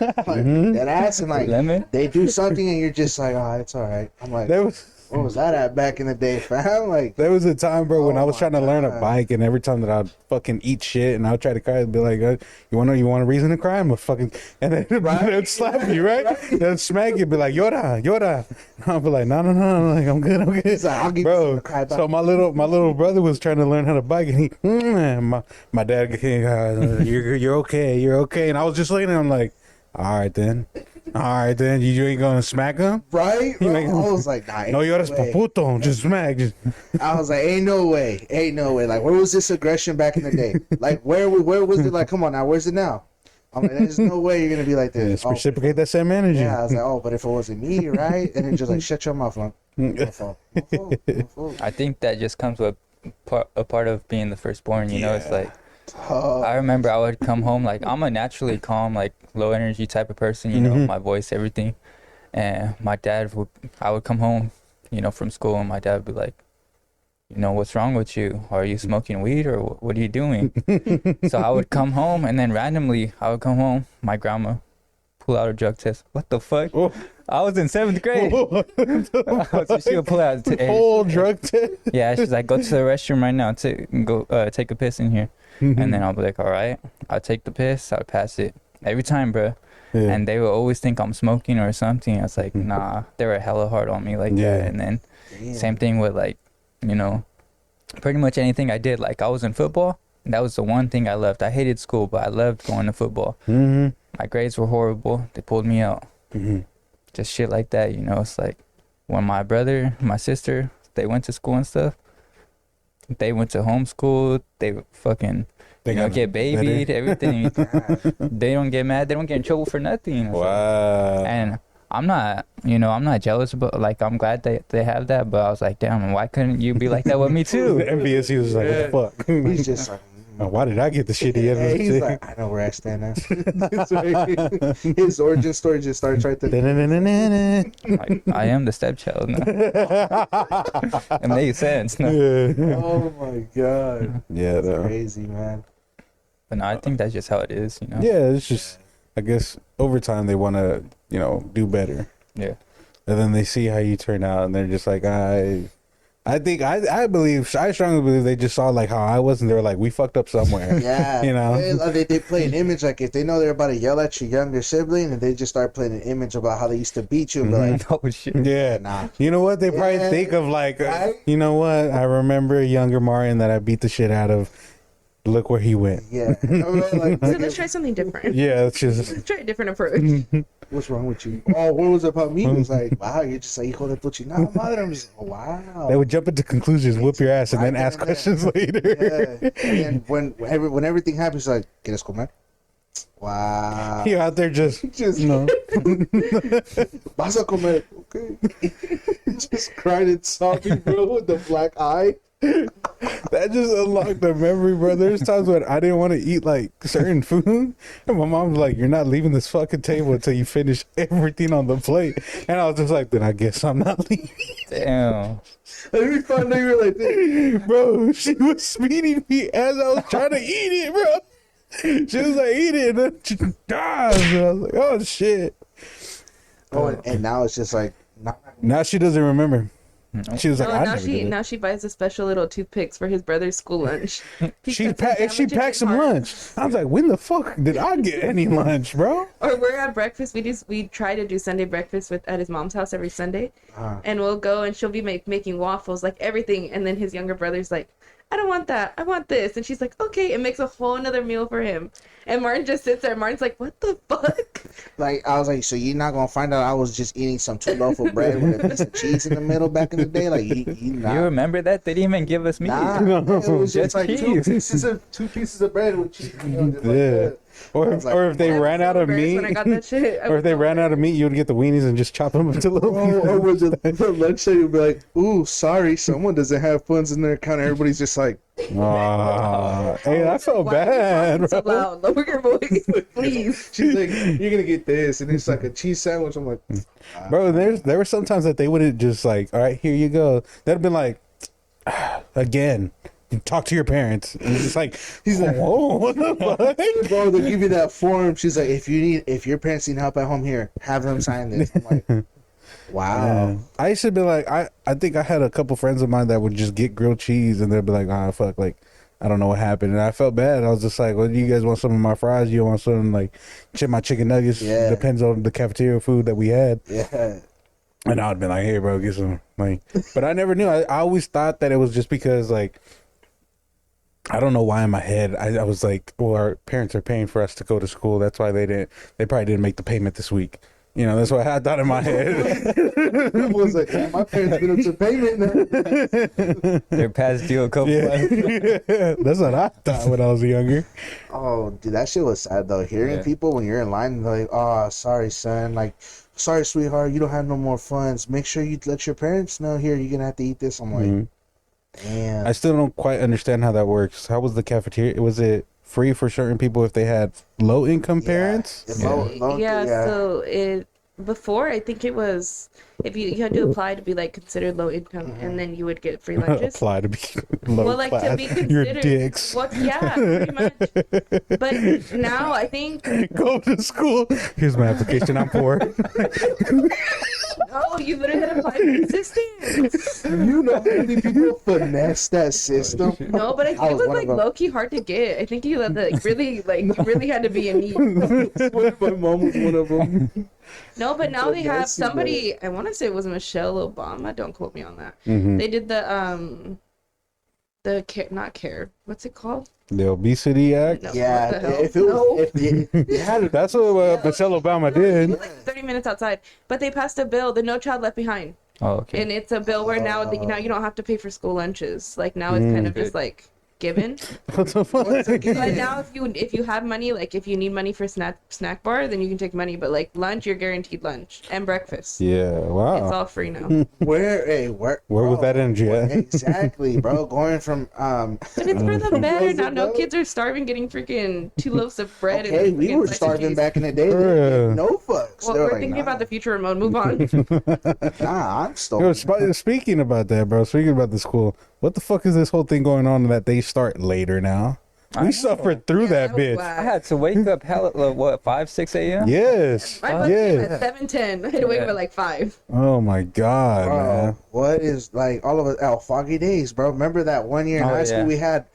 I'm like, that ass, and like Lemon? they do something, and you're just like, oh, it's all right. I'm like, There was what was that at back in the day, fam? Like, a time, bro, when Oh I was my trying to learn a God. bike, and every time that I'd fucking eat shit and I'd try to cry, I'd be like, you want a reason to cry? I'm a fucking, and then they'd slap you, right? They'd smack you, be like, Yoda. And I'd be like, no. I'm like, I'm good. He's like, I'll give you Bro, something to cry about. so my little brother was trying to learn how to bike, and my dad, you're okay. And I was just looking at him like, all right then, you ain't gonna smack him? right? Bro, make- I was like, nah, ain't No, you eres way. paputo, just smack. I was like, ain't no way. Like, where was this aggression back in the day? Like, where was it? Like, come on now, where's it now? I'm like, there's no way you're gonna be like this. Just reciprocate that same energy. Yeah, I was like, oh, but if it wasn't me, right? And then just like, shut your mouth, like, my fault. I think that just comes with a part of being the firstborn. You know, it's Yeah. like Oh, I remember I would come home like I'm a naturally calm, like low energy type of person. You know, my voice, everything. And I would come home, you know, from school, and my dad would be like, you know, what's wrong with you? Are you smoking weed or what are you doing? So I would come home, and then randomly I would come home. My grandma pull out a drug test. What the fuck? Oh. I was in 7th grade. So she would pull out Whole drug test. Yeah, she's like, go to the restroom right now. Take a piss in here. And then I'll be like, all right. I'll take the piss. I'll pass it every time, bro. Yeah. And they would always think I'm smoking or something. I was like, nah. They were hella hard on me like Yeah. that. And then damn. same thing with like, you know, pretty much anything I did. Like I was in football. And that was the one thing I loved. I hated school, but I loved going to football. Mm-hmm. My grades were horrible. They pulled me out. Mm-hmm. Just shit like that, you know. It's like when my brother, my sister, they went to school and stuff. They went to homeschool. They fucking They you know, got get babied, everything. They don't get mad. They don't get in trouble for nothing. It's like- Wow. and I'm not, you know, I'm not jealous, but like I'm glad they have that. But I was like, damn, why couldn't you be like that with me too? Envious, he was like, what the fuck? He's just like, Why did I get the shitty end of hey, the he's stick? like, I know where I stand now. His origin story just starts right there. Like, I am the stepchild now. It makes sense. No. Yeah. Oh my god, Yeah, though. crazy man. But no, I think that's just how it is, you know. Yeah, it's just, I guess over time they want to, you know, do better. Yeah. And then they see how you turn out, and they're just like, I strongly believe they just saw like how I was, and they were like, we fucked up somewhere. Yeah, You know? they play an image like if they know they're about to yell at your younger sibling, and they just start playing an image about how they used to beat you, and be like, Oh shit. Yeah. nah. You know what? They probably Yeah. think of like, Right? you know what? I remember younger Martin that I beat the shit out of. Look where he went. Yeah. Like, So let's try something different. Yeah, it's just. Let's try a different approach. what's wrong with you? Oh, what was it about me? It was like, wow, you're just like, hijo de tu chingada madre. I'm just, oh, wow. They would jump into conclusions, whoop your ass, and then Right ask there. questions later. Yeah. And then when everything happens, like, ¿quieres comer? Wow. You're out there just, Just no. Vas a comer. Okay. Just cried and sobbing, bro, with the black eye. That just unlocked the memory, bro. There's times when I didn't want to eat like certain food, and my mom was like, "You're not leaving this fucking table until you finish everything on the plate." And I was just like, "Then I guess I'm not leaving." Damn. Every time they were like this. Bro, she was feeding me as I was trying to eat it, bro. She was like, "Eat it," and then she dies. And I was like, "Oh shit!" Oh, and now it's just like, nah. Now she doesn't remember. She was like, No, "I now never did it." now she buys a special little toothpicks for his brother's school lunch. He She cuts his she sandwiches packed in some half. lunch. I was like, "When the fuck did I get any lunch, bro?" Or we're at breakfast. We try to do Sunday breakfast at his mom's house every Sunday, and we'll go and she'll be making waffles, like everything, and then his younger brother's like, I don't want that, I want this, and she's like, okay, and makes a whole another meal for him, and Martin just sits there. Martin's like, what the fuck? Like, I was like, so you're not gonna find out I was just eating some 2 loaf of bread with a piece of cheese in the middle back in the day? Like, you not. You remember that? They didn't even give us meat. Nah, it was just Just like cheese. two pieces of bread with cheese. You know, just like Yeah. that. Or was like, or if they I was ran so out of embarrassed meat, when I got that shit. I or was if they so ran out of meat, you would get the weenies and just chop them into little pieces. or was it the lunch lady would be like, ooh, sorry, someone doesn't have funds in their account. Everybody's just like, Hey, I felt Why are you bad, talking so bro. loud? Lower your voice, please. she's like, you're gonna get this, and it's like a cheese sandwich. I'm like, Bro, there were some times that they wouldn't just like, all right, here you go. They'd have been like, again, talk to your parents. And it's just like, He's like, whoa, what the fuck? bro, they'll give you that form. She's like, if your parents need help at home, here, have them sign this. I'm like, wow. Yeah. I used to be like, I think I had a couple friends of mine that would just get grilled cheese and they'd be like, ah, fuck, like, I don't know what happened. And I felt bad. I was just like, well, do you guys want some of my fries? You want some, like, my chicken nuggets? Yeah. Depends on the cafeteria food that we had. Yeah. And I'd be like, hey, bro, get some. Like, but I never knew. I always thought that it was just because, like, I don't know why in my head I was like, well, our parents are paying for us to go to school. That's why they probably didn't make the payment this week. You know, that's what I thought in my head. I was like, my parents been up to payment now. They're past due a couple months. Yeah. That's what I thought when I was younger. Oh, dude, that shit was sad though. Hearing Yeah. people when you're in line, they're like, oh, sorry, son. Like, sorry, sweetheart, you don't have no more funds. Make sure you let your parents know here you're gonna have to eat this. I'm like, Mhm. damn. I still don't quite understand how that works. How was the cafeteria? Was it free for certain people if they had low income parents? Yeah. So it before I think it was if you had to apply to be like considered low income and then you would get free lunches. Apply to be low Well, like class. to be You're considered. dicks. What? Yeah, pretty much. But now I think Go to school. Here's my application. I'm poor. oh, you literally had to apply for assistance. You know how many people finesse that system? No, but I think I it was was one like of them. low key hard to get. I think you had to you really had to be in need. My mom was one of them. No, but now they have Finesse, somebody. I want to say it was Michelle Obama. Don't quote me on that. Mhm. They did the care, not care. What's it called? The Obesity Act. No, Yeah, what the hell? if it was, No. if you had it, That's what Michelle Obama did. Like 30 minutes outside, but they passed a bill, the No Child Left Behind, Oh, okay. and it's a bill where now now you don't have to pay for school lunches. Like now it's kind of just like given. What the fuck? But now if you have money, like if you need money for snack bar, then you can take money. But like lunch, you're guaranteed lunch and breakfast. Yeah. It's Wow. all free now. where Where bro, was that energy at? Exactly, bro. Going from But it's for the better now. No Roosevelt? kids are starving, getting freaking 2 loaves of bread. okay, and we freaking were slice of starving cheese. back in the day. Yeah. No fucks. Well, They were we're like, thinking nah, about the future, Ramon. Move on. Nah, I'm still. Yo, speaking about that, bro. Speaking about the school, what the fuck is this whole thing going on that they start later now? I We know. suffered through that bitch. I had to wake up hella, what, 5, 6 a.m.? Yes. My bus came Yes. at 7:10. I had to wake up at like 5. Oh my god, Bro, man. what is like all of it? Oh, foggy days, bro. Remember that one year in Oh, high school yeah. we had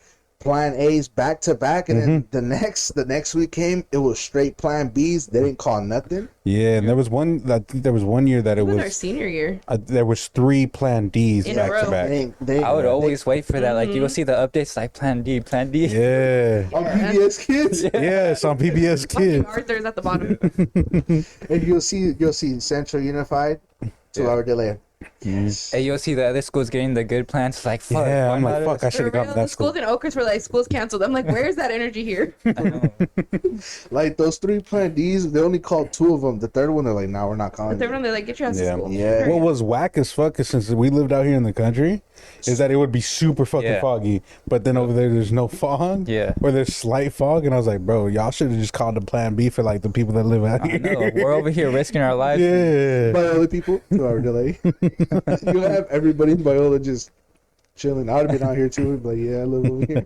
plan A's back to back, and then the next week came, it was straight plan B's. They didn't call nothing. Yeah, and there was one. I think there was one year that it It was our was. senior year. There was 3 Plan D's In a back to row. back. They I would always wait for that. Like, Mm-hmm. you will see the updates like Plan D, Plan D. Yeah. on PBS Kids, Yes, on PBS Fucking Kids. Arthur's at the bottom. and you'll see Central Unified 2 hour delay. Yes. Hey, you'll see the other schools getting the good plans. It's like, fuck. Yeah, why I'm like, not fuck, I us? should have For real, gotten the that school. schools in Oakhurst were like, school's canceled. I'm like, where's that energy here? I know. Like those 3 plan D's, they only called 2 of them. The third one, they're like, nah, we're not The calling. third you. one, they're like, get your ass Yeah. to school. Yeah. What was whack as fuck is since we lived out here in the country, is that it would be super fucking Yeah. foggy, but then over there's no fog. Yeah. Or there's slight fog, and I was like, bro, y'all should have just called the Plan B for like the people that live out I here. know. We're over here risking our lives. Yeah. By other people, 2 hour delay. You'll have everybody in Biola just chilling. I would have been out here too. But yeah, I live over here.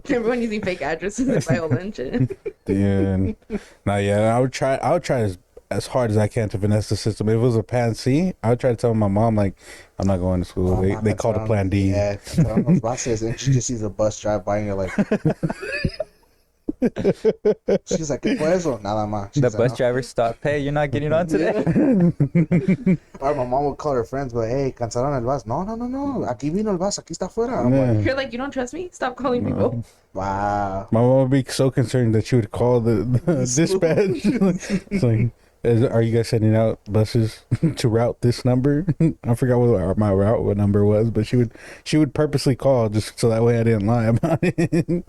Everyone using fake addresses at Viola and shit. Yeah. Nah, yeah. I would try as hard as I can to finesse the system. If it was a Plan C, I would try to tell my mom like, I'm not going to school. They called a Plan D. Yeah, Cancelaron buses, and she just sees a bus drive by, and you're like, she's like, ¿Qué fue eso? Nada más. She's The like, bus "No." driver stopped. Hey, you're not getting on today? Or my mom would call her friends, but hey, cancelaron el bus. No. Aquí vino el bus. Aquí está afuera. I'm Yeah. like, You're like, you don't trust me? Stop calling people. wow. My mom would be so concerned that she would call the dispatch. It's like, are you guys sending out buses to route this number? I forgot what my route number was, but she would purposely call just so that way I didn't lie about it.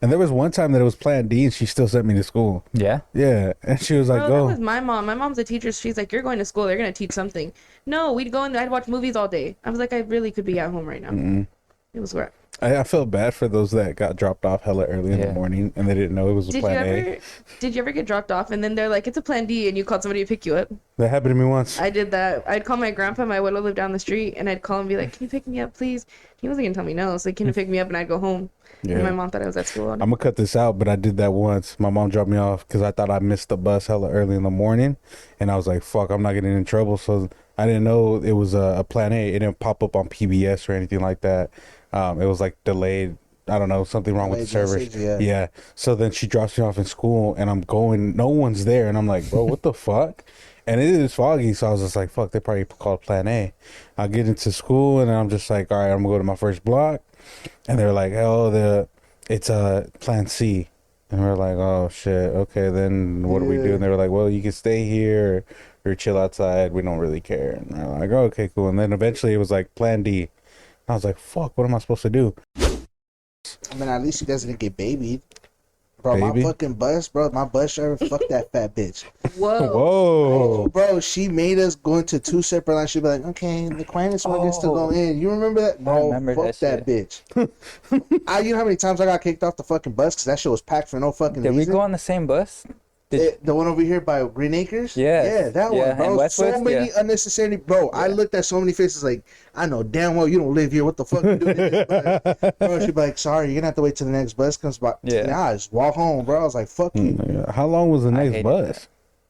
And And there was one time that it was Plan D, and she still sent me to school. Yeah. Yeah, and she was like, Bro, "Go." that was my mom. My mom's a teacher. She's like, you're going to school. They're going to teach something. No, we'd go and I'd watch movies all day. I was like, I really could be at home right now. It was rough. I felt bad for those that got dropped off hella early in the morning, and they didn't know it was a Plan A. Did you ever get dropped off and then they're like, it's a Plan D, and you called somebody to pick you up? That happened to me once. I did that. I'd call my grandpa. My abuelo lived down the street, and I'd call him and be like, can you pick me up, please? He wasn't going to tell me no, so he couldn't pick me up, and I'd go home. Yeah. And my mom thought I was at school. I'm gonna cut this out, but I did that once. My mom dropped me off because I thought I missed the bus hella early in the morning, and I was like, "Fuck, I'm not getting in trouble." So I didn't know it was a Plan A. It didn't pop up on PBS or anything like that. It was like delayed. I don't know, something wrong with the servers. Yeah. So then she drops me off in school, and I'm going. No one's there, and I'm like, "Bro, what the fuck?" And it is foggy, so I was just like, "Fuck, they probably called Plan A." I get into school, and I'm just like, "All right, I'm gonna go to my first block." And they're like, "Oh, it's a Plan C," and we're like, "Oh shit, okay, then what do we do?" And they were like, "Well, you can stay here or chill outside. We don't really care." And I'm like, "Oh, okay, cool." And then eventually it was like Plan D. And I was like, "Fuck, what am I supposed to do?" I mean, at least he doesn't get babied. Bro, Baby? my fucking bus, bro, my bus driver, fuck that fat bitch. Whoa. Whoa. Bro, she made us go into two separate lines. She'd be like, okay, the quietest one gets to go in. You remember that? Bro, remember fuck that bitch. You know how many times I got kicked off the fucking bus because that shit was packed for no fucking Did we reason? go on the same bus? The one over here by Green Acres? Yeah. Yeah, that Yeah, one, bro. and Westwoods, So many unnecessary. Bro, I looked at so many faces like, I know damn well you don't live here. What the fuck you doing in this bus? Bro, she'd be like, sorry, you're going to have to wait till the next bus comes by. Yeah. Nah, just walk home, bro. I was like, fuck you. How long was the next hated bus?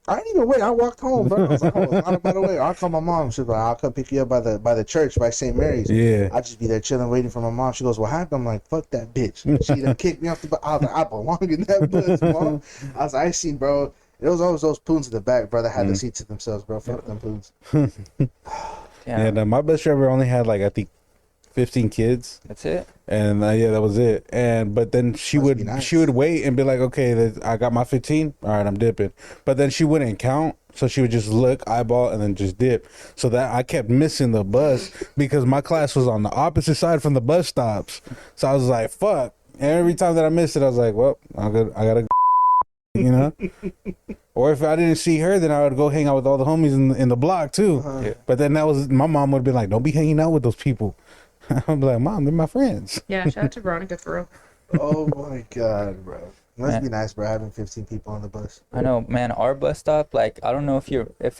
I didn't even wait. I walked home, bro. I was like, oh, it's not about the way. I'll call my mom. She's like, I'll come pick you up by the church, by St. Mary's. Yeah. I'll just be there chilling, waiting for my mom. She goes, what happened? I'm like, fuck that bitch. She done kicked me off the bus. I was like, I belong in that bus, mom. I was like, I seen, bro. There was always those poons in the back, bro, that had the seat to themselves, bro. Fuck them poons. Yeah. And my bus driver only had like, I think, 15 kids. That's it. And yeah, that was it. But then she Must would be nice. she would wait and be like, okay, I got my 15. All right, I'm dipping. But then she wouldn't count, so she would just look, eyeball, and then just dip. So that I kept missing the bus because my class was on the opposite side from the bus stops. So I was like, fuck. And every time that I missed it, I was like, well, I gotta go, you know. Or if I didn't see her, then I would go hang out with all the homies in the block too. Yeah. But then that was my mom would be like, don't be hanging out with those people. I'd be like, Mom, they're my friends. Yeah, shout out to Veronica for real. Oh, my God, bro. Must be nice, bro, having 15 people on the bus. I know, man. Our bus stop, like, I don't know if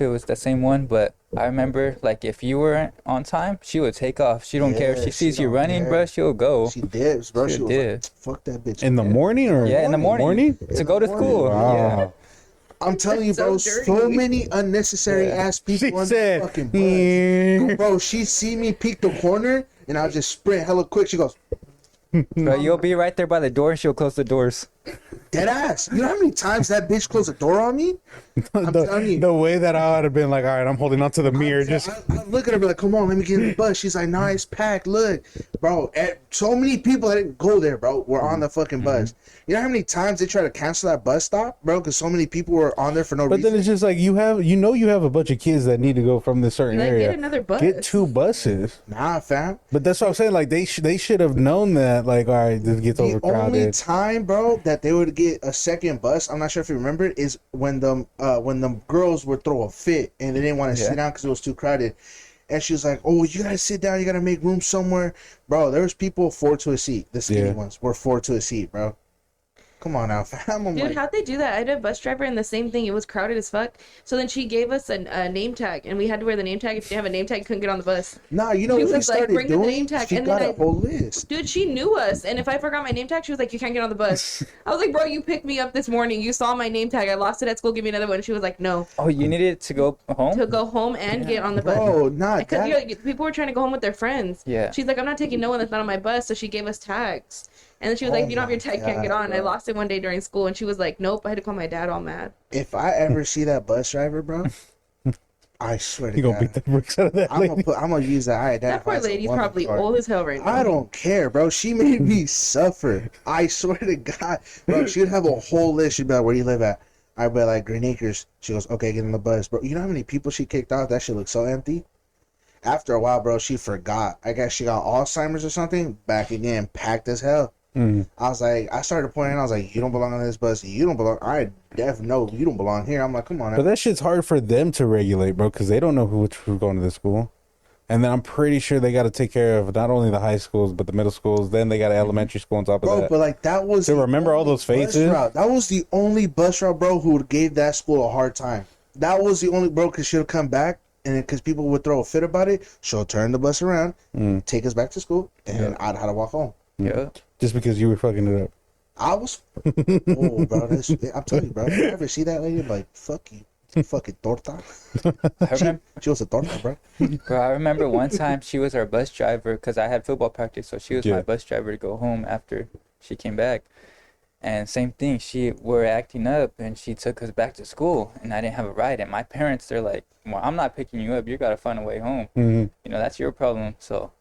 it was the same one, but I remember, like, if you weren't on time, she would take off. She don't care if she Yeah, sees she you don't running, care. bro. She'll go. She dips, bro. She She was did. like, fuck that bitch. In the morning or Yeah, in the morning. To go to school. Yeah. Wow. I'm telling you, So bro, dirty. so many unnecessary ass She people on said, the fucking bus. "Yeah." Bro, she see me peek the corner, and I'll just sprint hella quick. She goes, But you'll be right there by the door. She'll close the doors. dead ass. You know how many times that bitch closed the door on me? I'm telling you. The way that I would have been like, all right, I'm holding on to the mirror. Just I look at her, be like, come on, let me get in the bus. She's like, nah, it's packed. Look, bro, so many people that didn't go there, bro, were on the fucking bus. You know how many times they try to cancel that bus stop, bro, because so many people were on there for no but reason. then it's just like you have a bunch of kids that need to go from this certain Like, area. get another bus. Get 2 buses. Nah, fam. But that's what I'm saying. Like they should have known that. Like, all right, this gets The only overcrowded. time, bro, that they would get a second bus, I'm not sure if you remember, is when the girls would throw a fit and they didn't want to sit down because it was too crowded. And she was like, "Oh, you gotta sit down. You gotta make room somewhere, bro." There was people 4 to a seat. The skinny ones were 4 to a seat, bro. Come on now, fam. I'm Dude, like, how'd they do that? I had a bus driver and the same thing. It was crowded as fuck. So then she gave us a name tag, and we had to wear the name tag. If you didn't have a name tag, you couldn't get on the bus. nah, you know She what we was like, started "Bring the doing? name tag," She and got then a whole list. Dude, she knew us. And if I forgot my name tag, she was like, you can't get on the bus. I was like, bro, you picked me up this morning. You saw my name tag. I lost it at school. Give me another one. She was like, no. Oh, you needed to go home? To go home and get on the bus. Bro, not Because that. people were trying to go home with their friends. Yeah. She's like, I'm not taking no one that's not on my bus. So she gave us tags. And then she was like, Oh if you don't have your tag, you can't get my on. God, I bro. lost it one day during school. And she was like, nope. I had to call my dad all mad. If I ever see that bus driver, bro, I swear to You gonna God, beat the bricks out of that I'm lady. gonna use that. I That identify poor as a lady's woman probably card. old as hell right now. I don't care, bro. She made me suffer. I swear to God, bro. She'd have a whole list. She'd be like, "Where do you live at?" I'd be like, "Green Acres." She goes, "Okay, get in the bus, bro." You know how many people she kicked out? That shit looked so empty. After a while, bro, she forgot. I guess she got Alzheimer's or something. Back again, packed as hell. Mm. I was like, I started pointing. I was like, you don't belong on this bus. You don't belong. I definitely know you don't belong here. I'm like, come on. But that shit's hard for them to regulate, bro, because they don't know who's going to this school. And then I'm pretty sure they got to take care of not only the high schools but the middle schools. Then they got an elementary school on top of Bro, that. but like that was. So the remember all only those bus faces? route. That was the only bus route, bro, who gave that school a hard time. That was the only bro, because she'll come back, and because people would throw a fit about it, she'll turn the bus around, take us back to school, and I'd have to walk home. Yeah. Just because you were fucking it up. I was, oh, bro, I'm telling you, bro. If you ever see that lady, I'm like, fuck you. Fucking torta. I remember, She was a torta, bro. bro, I remember one time she was our bus driver because I had football practice, so she was my bus driver to go home after she came back. And same thing, were acting up, and she took us back to school, and I didn't have a ride. And my parents, they're like, "Well, I'm not picking you up. You gotta find a way home. Mm-hmm. You know, that's your problem." So,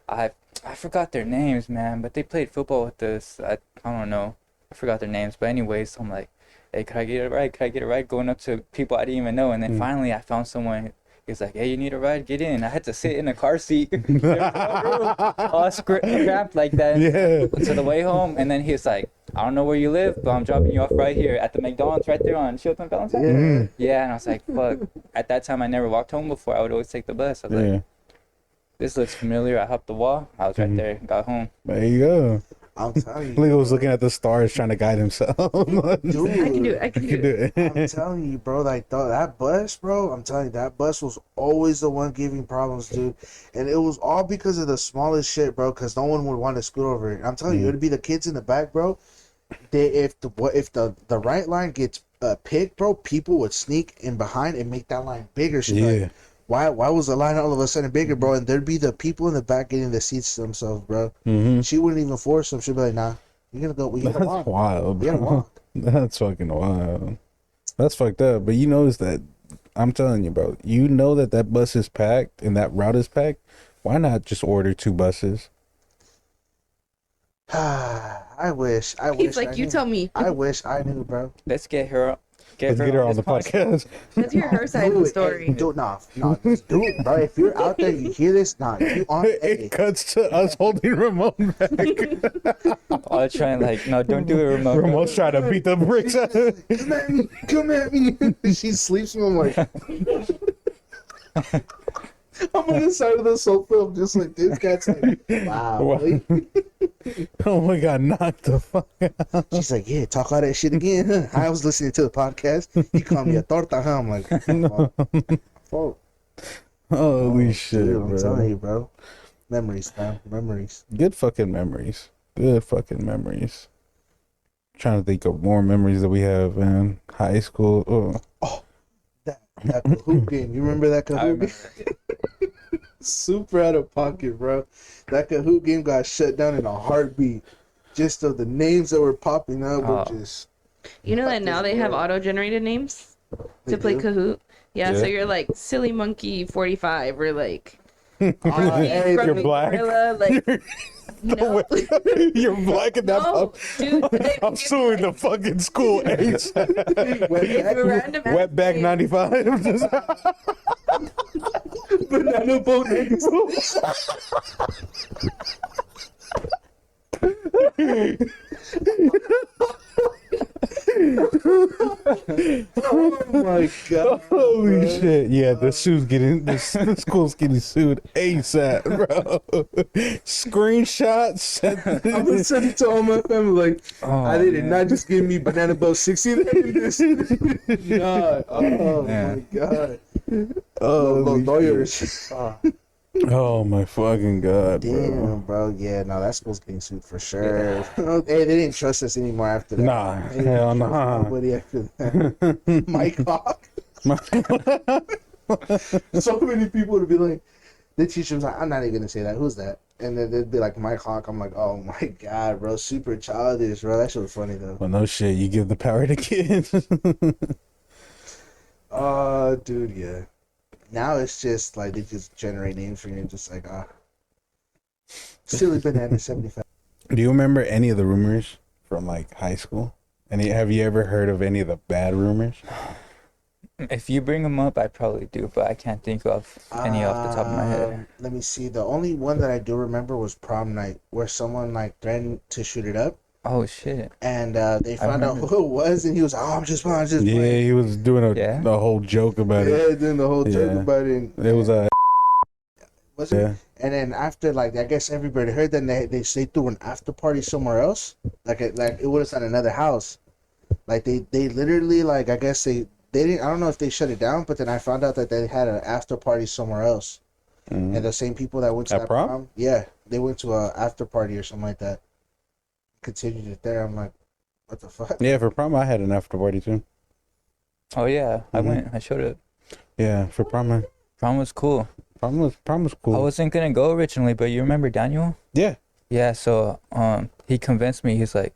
I forgot their names, man, but they played football with us. I don't know, I forgot their names, but anyways, I'm like, "Hey, could I get a ride? Could I get a ride?" Going up to people I didn't even know, and then finally I found someone. He's like, "Hey, you need a ride? Get in." I had to sit in a car seat. There was no room. All cramped like that. Yeah. To the way home, and then he's like, "I don't know where you live, but I'm dropping you off right here at the McDonald's right there on Chilton Valentine." Mhm. Yeah, and I was like, "Fuck." At that time, I never walked home before. I would always take the bus. I was like, "This looks familiar." I hopped the wall. I was right there. Got home. There you go. I'm telling you. Leo was looking at the stars trying to guide himself. Dude, I can do it. I can You do can it. do I'm it. telling you, bro, like that bus, bro. I'm telling you, that bus was always the one giving problems, dude. And it was all because of the smallest shit, bro. Because no one would want to scoot over it. I'm telling you, it'd be the kids in the back, bro. If the right line gets picked, bro, people would sneak in behind and make that line bigger. She'd be Yeah. like, why was the line all of a sudden bigger, bro? And there'd be the people in the back getting the seats to themselves, bro. Mm-hmm. She wouldn't even force them. She'd be like, nah, you're gonna go. You gotta That's walk. wild, You gotta bro. walk. That's fucking wild. That's fucked up. But you notice that, I'm telling you, bro, you know that bus is packed and that route is packed. Why not just order 2 buses? I wish. He's like, I you knew. tell me. I wish I knew, bro. Let's get her. Let's get her on this the podcast. Let's hear her side of the story. Do it, nah, just do it, bro. If you're out there, you hear this, nah, you on It cuts to us holding Ramon back. I was trying like, no, don't do it, Ramon. Ramon's trying to beat the bricks out of it. Come at me. She sleeps and I'm like, I'm on the side of the sofa. I'm just like, this cat's like, wow. Really? Oh my god, knock the fuck out. She's like, yeah, talk all that shit again. Huh? I was listening to the podcast. You call me a torta, huh? I'm like, fuck. Holy shit, Dude, I'm telling bro. you, bro. Memories, man. Memories. Good fucking memories. Good fucking memories. Trying to think of more memories that we have, man. High school. Oh. That Kahoot game. You remember that I Kahoot remember. game? Super out of pocket, bro. That Kahoot game got shut down in a heartbeat. Just of the names that were popping up were Oh. just. You know that now they have auto-generated names They to play do? Kahoot. Yeah, Yeah. so you're like Silly Monkey 45 or like Hey, from you're the black. Gorilla, like no, You're black in that no, pub. dude. I'm suing the fucking school. It's a random ass Wetback name. 95. Just- banana boat. Oh my god. Holy shit. Yeah, the school's getting sued ASAP, bro. Screenshots. I'm gonna send it to all my family. Like, Oh, I did it. man. Not just give me banana boat 60. God. Oh Yeah. my god. Holy shit. Lawyers. Oh my fucking god, bro. Damn, bro. Yeah, no, that school's getting sued for sure. Hey, they didn't trust us anymore after that. Nah, They didn't hell trust nah. Nobody after that. Mike Hawk. So many people would be like, the teacher was like, I'm not even gonna say that. Who's that? And then they'd be like, Mike Hawk. I'm like, oh my god, bro, super childish, bro. That shit was funny though. Well, no shit. You give the power to kids. Dude, yeah. Now it's just like they just generate names for you and just like, silly banana 75. Do you remember any of the rumors from like high school? Have you ever heard of any of the bad rumors? If you bring them up, I probably do, but I can't think of any off the top of my head. Let me see. The only one that I do remember was prom night, where someone like threatened to shoot it up, Oh shit! and they found out remember. who it was, and he was, "Oh, I'm just playing." Yeah, he was doing Yeah? a whole joke about it. Yeah, doing the whole joke Yeah. about it. It was Was it? yeah. And then after, like, I guess everybody heard that they threw an after party somewhere else. Like it was at another house. Like they literally, like, I guess they didn't. I don't know if they shut it down, but then I found out that they had an after party somewhere else. Mhm. And the same people that went to At that prom? yeah, they went to a after party or something like that. Continued it there. I'm like, what the fuck? Yeah, for prom I had an after party too. Oh yeah, I Mhm. went. I showed up. Yeah, for prom. Prom was cool. Prom was cool. I wasn't gonna go originally, but you remember Daniel? Yeah. Yeah. So he convinced me. He's like,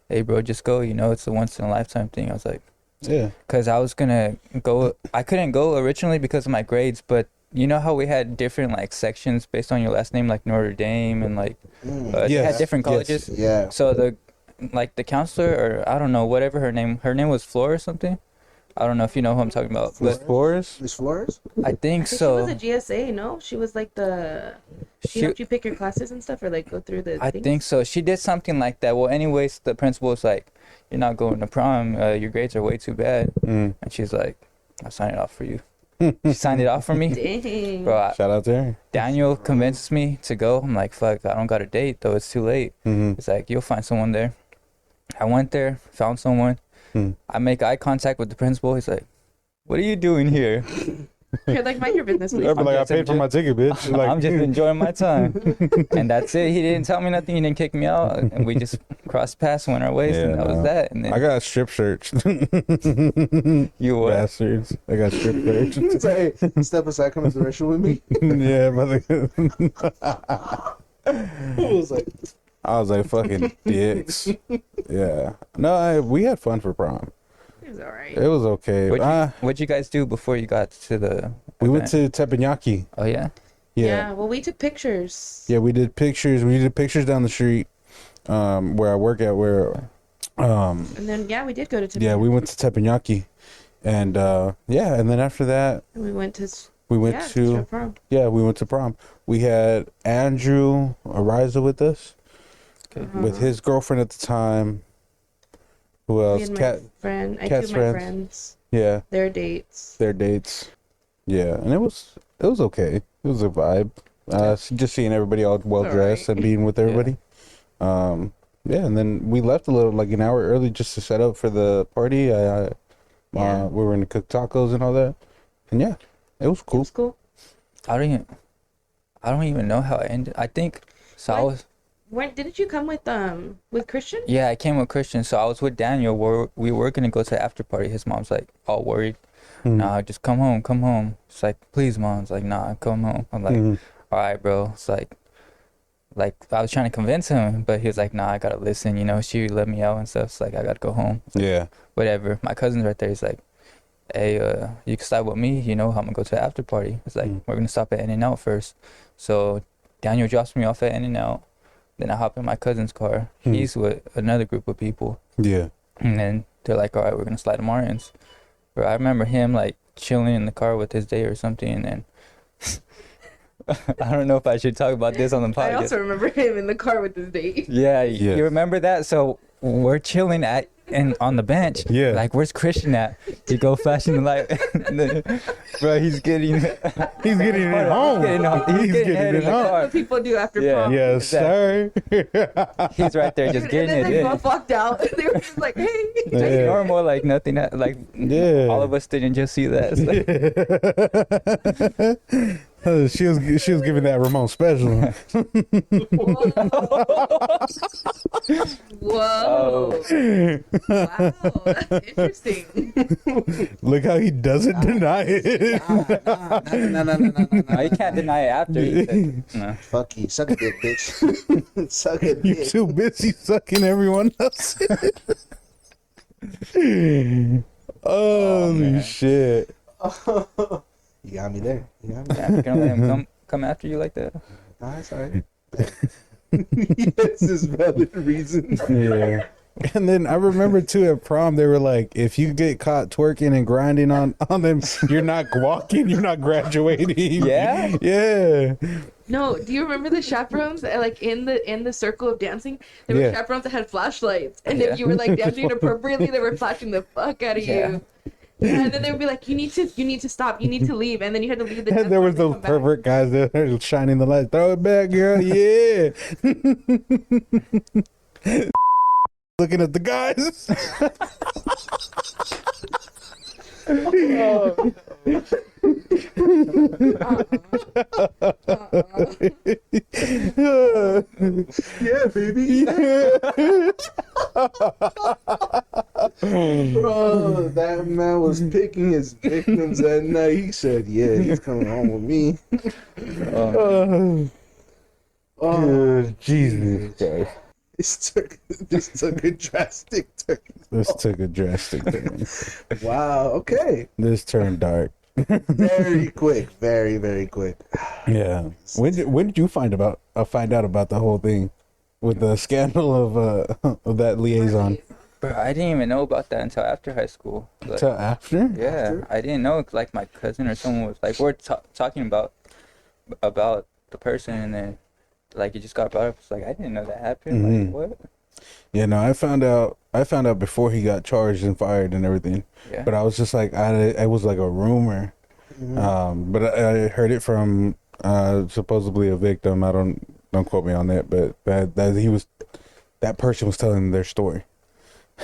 "Hey, bro, just go. You know, it's a once in a lifetime thing." I was like, Yeah. "Cause I was gonna go. I couldn't go originally because of my grades, but." You know how we had different like sections based on your last name, like Notre Dame, and like they Yes, had different yes. colleges. Yeah. So the counselor, or I don't know, whatever her name was Flora or something. I don't know if you know who I'm talking about, Miss but Flores? Miss Flores? I think I think so. she was a GSA, no? She was like she She- helped you pick your classes and stuff, or like go through the I things? think so. She did something like that. Well, anyways, the principal was like, "You're not going to prom. Your grades are way too bad." Mm. And she's like, "I'll sign it off for you." She signed it off for me. Dang. Bro, Shout out there. Daniel convinces me to go. I'm like, "Fuck, I don't got a date though. It's too late." Mm-hmm. He's like, "You'll find someone there." I went there, found someone. Hmm. I make eye contact with the principal. He's like, "What are you doing here?" You're like, mind your business, please. I'd be like, I just paid for my ticket, bitch. Like, I'm just enjoying my time. And that's it. He didn't tell me nothing. He didn't kick me out. And we just crossed paths, went our ways, and that was that. And then I got strip searched. you what? Bastards. I got strip searched. It's like, hey, step aside, come into the restroom with me. Yeah, but It was like, I was like, fucking dicks. Yeah. No, we had fun for prom. It was alright. It was okay. What'd you guys do before you got to the We went event? to Teppanyaki. Oh, yeah? Yeah. Well, we took pictures. Yeah, we did pictures. We did pictures down the street, where I work at. And then, yeah, we did go to Tiffany. Yeah, we went to Teppanyaki, and yeah, and then after that, And we went to... we went yeah, to prom. we went to prom. We had Andrew Ariza with us, Okay. with his girlfriend at the time. Who Me else? and my Cat. friend. I Cat's took my friends. friends. Yeah, Their dates. their dates. Yeah, and it was okay. It was a vibe. Just seeing everybody all well dressed Alright. and being with everybody. Yeah, and then we left a little, like an hour early, just to set up for the party. Yeah. We were going to cook tacos and all that, and yeah, it was It cool. was cool. I don't even know how I ended. I think, so I What? was, Didn't you come with Christian? yeah, I came with Christian. So I was with Daniel. We were going to go to the after party. His mom's like, all worried. Mhm. Nah, just come home, come home. It's like, please, mom. It's like, nah, come home. I'm like, Mhm. all right, bro. It's like I was trying to convince him, but he was like, nah, I gotta listen. You know, she let me out and stuff. It's like, I gotta go home. Yeah. Whatever. My cousin's right there. He's like, hey, you can stop with me. You know, I'm gonna go to the after party. It's like, Mm. we're gonna stop at In-N-Out first. So Daniel drops me off at In-N-Out. Then I hop in my cousin's car. Hmm. He's with another group of people. Yeah. And then they're like, all right, we're gonna slide to Martin's. Bro, I remember him like chilling in the car with his date or something, and then I don't know if I should talk about this on the podcast. I also remember him in the car with his date. Yeah, Yes. you remember that? So we're chilling on the bench. Yeah. Like, where's Christian at? You go flashing the light. Bro, he's getting He's getting it home. He's getting head in the home. car. What people do after Yeah. prom. Yes, sir. He's right there just And getting then it they in. both walked out. They were just like, hey. Just Yeah. normal, like nothing. Like Yeah. all of us didn't just see that. It's like, She was giving that Ramon special. Whoa. Wow. That's interesting. Look how he doesn't deny it. no, you can't deny it after. You said, no. fuck you. Suck a dick, bitch. Suck a You're dick. too busy sucking everyone else. Holy man. shit. You got me there. You got me there. Yeah, you're gonna let him come after you like that? Nah, it's alright. Yes, is valid reason. Yeah. And then I remember too at prom they were like, if you get caught twerking and grinding on them, you're not walking, you're not graduating. Yeah? Yeah. No, do you remember the chaperones like in the circle of dancing? There were Yeah. chaperones that had flashlights, and Yeah. if you were like dancing inappropriately, they were flashing the fuck out of Yeah. you. Yeah, and then they would be like, you need to stop, you need to leave, and then you had to leave the. And there was dance those floor and come back. pervert guys that are shining the light. Throw it back, girl. Yeah. Looking at the guys. Yeah, baby. Bro, that man was picking his victims at night. He said, "Yeah, he's coming home with me." Oh, Jesus Christ. this took a drastic turn. This took a drastic turn. Wow. Okay. This turned dark. Very quick. Very, very quick. Yeah. When did you find out about the whole thing with the scandal of that liaison? Bro, I didn't even know about that until after high school. Like, Till after? yeah, I didn't know. Like my cousin or someone was like, we're talking about the person, and then like it just got brought up. It's like I didn't know that happened. Mhm. Like what? Yeah, no, I found out before he got charged and fired and everything. Yeah. But I was just like, it was like a rumor. But I heard it from supposedly a victim. Don't quote me on that, but that person was telling their story,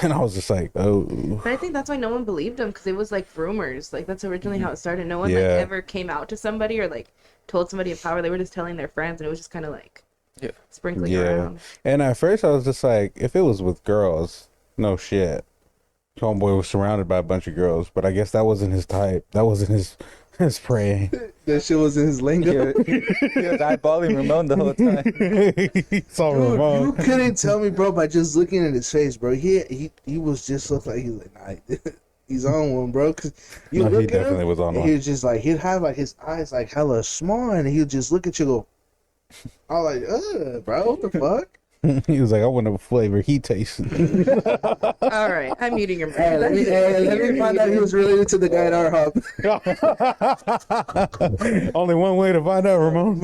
and I was just like, oh, But I think that's why no one believed him, because it was like rumors. Like that's originally how it started. No one like Yeah. ever came out to somebody or like told somebody of power. They were just telling their friends, and it was just kind of like Yeah. sprinkling yeah. around. And at first I was just like, if it was with girls, no shit. Homeboy was surrounded by a bunch of girls, but I guess that wasn't his type. That wasn't his prey. That shit was in his lingo. He was eyeballing Ramon the whole time. He saw Dude, Ramon. you couldn't tell me, bro, by just looking at his face, bro. He was just looked like he was like, nah, he's on one, bro. Cause you No, he look at definitely him, was on and one. he was just like, he'd have like his eyes like hella small, and he would just look at you, go. I was like, bro, what the fuck? He was like, I want a flavor he tastes. All right, I'm muting your mic. Hey, let me find out he was related to the guy at our hub. Only one way to find out, Ramon.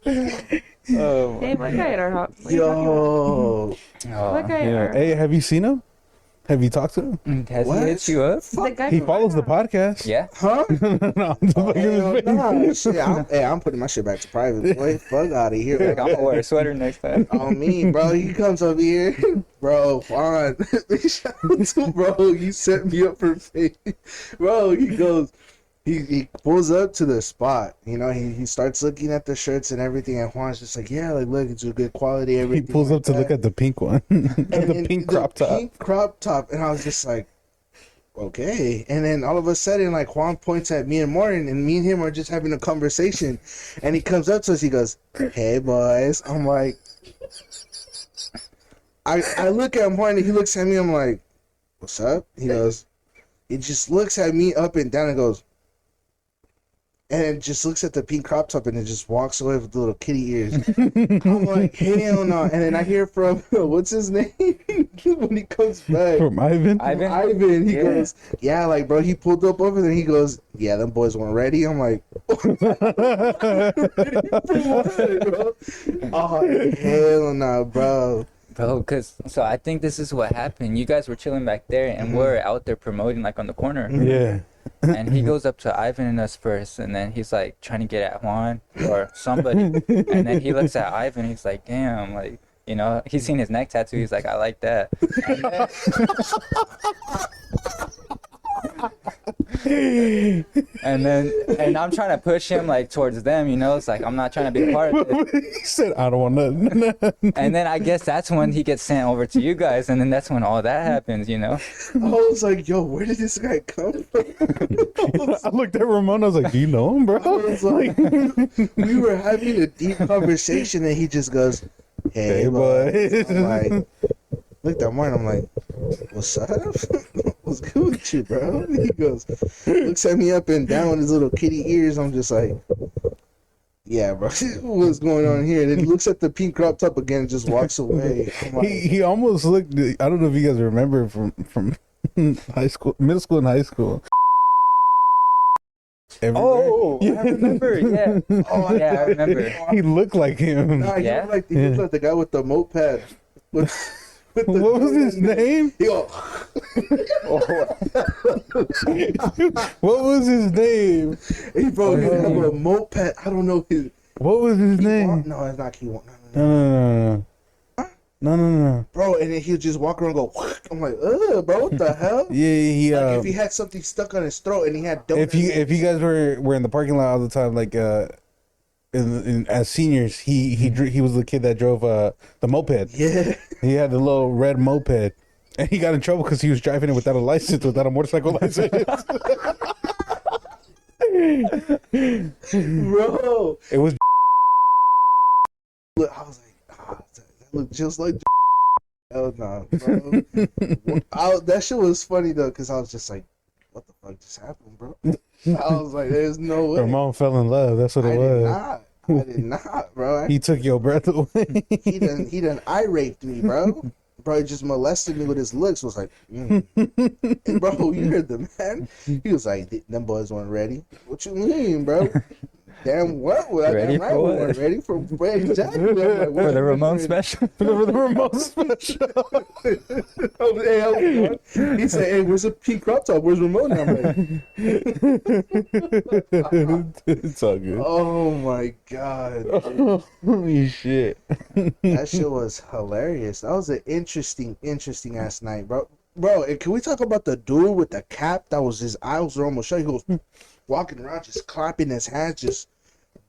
Oh, Hey, what guy at our house? What are you talking about? Yo, What guy at Yeah. our Hey, have you seen him? Have you talked to him? has What? he hit you up? The guy He from follows the our house. podcast. Yeah. huh? No, I'm just looking at Hell his face. nah. Shit, I'm putting my shit back to private, boy. Fuck out of here. Like I'm gonna wear a sweater next time. On me, bro. He comes over here, bro. Fine, shout out to bro. You set me up for fame, bro. He goes, he pulls up to the spot. You know, he starts looking at the shirts and everything, and Juan's just like, yeah, like look, it's a good quality. He Everything. pulls like up to that. look at the pink one, the pink crop top. Pink crop top, and I was just like, okay. And then all of a sudden, like Juan points at me and Morton, and me and him are just having a conversation, and he comes up to us. He goes, "Hey boys," I'm like. I look at Morton, and he looks at me. I'm like, "What's up?" He goes, he just looks at me up and down and goes, and just looks at the pink crop top and then just walks away with the little kitty ears. I'm like, hell no. And then I hear from what's his name when he comes back. From Ivan. Ivan, he Yeah. goes, yeah, like bro, he pulled up over there. He goes, yeah, them boys weren't ready. I'm like, bro. Oh hell no, bro. Bro, so I think this is what happened. You guys were chilling back there, and we're out there promoting like on the corner. Yeah. And he goes up to Ivan and us first, and then he's like trying to get at Juan or somebody. And then he looks at Ivan, he's like, damn, like, you know, he's seen his neck tattoo. He's like, I like that. And I'm trying to push him like towards them, you know. It's like I'm not trying to be a part of it. He said, I don't want nothing. And then I guess that's when he gets sent over to you guys, and then that's when all that happens, you know. I was like, yo, where did this guy come from? I looked at Ramon. I was like, do you know him, bro? I was like, we were having a deep conversation, and he just goes, "Hey, Hey, boy." boy. I'm like, looked at Martin. I'm like, "What's up? What's good with you, bro?" He goes, looks at me up and down with his little kitty ears. I'm just like, Yeah, bro. What's going on here? And then looks at the pink crop top again and just walks away. I'm like, He almost looked. I don't know if you guys remember from high school, middle school, and high school. Oh, I remember. Yeah. oh, Yeah, I remember. He looked like him. Nah, he Yeah? looked like the guy with the moped. With the What was his name? He go, What was his name? he bro, he have a moped. I don't know his What was his name? No, it's not Keywan. No. No. Bro, and then he'll just walk around and go, I'm like, bro, what the hell? Yeah, he. Like if he had something stuck on his throat and he had donuts. If you guys were in the parking lot all the time, like as seniors, he was the kid that drove the moped. Yeah. He had the little red moped, and he got in trouble because he was driving it without a license, without a motorcycle license. Bro. It was. Look, I was like, that looked just like hell nah, bro. That shit was funny though, because I was just like, what the fuck just happened, bro? I was like, there's no way. Ramon fell in love. That's what it I was. did not, bro. He took your breath away. He done eye raped me, bro. Bro, he just molested me with his looks. Was like, And bro, you heard the man. He was like, them boys weren't ready. What you mean, bro? Damn, what? Ready damn for we what? weren't ready for exactly. I'm like, what? For the Ramon special. For the Ramon special. He said, "Hey, where's the pink crop top? Where's Ramon?" I'm like, It's all good. "Oh my god, Holy shit. that shit was hilarious. That was an interesting ass night, bro. Bro, and can we talk about the dude with the cap that was his eyes were almost shut? He goes walking around, just clapping his hands, just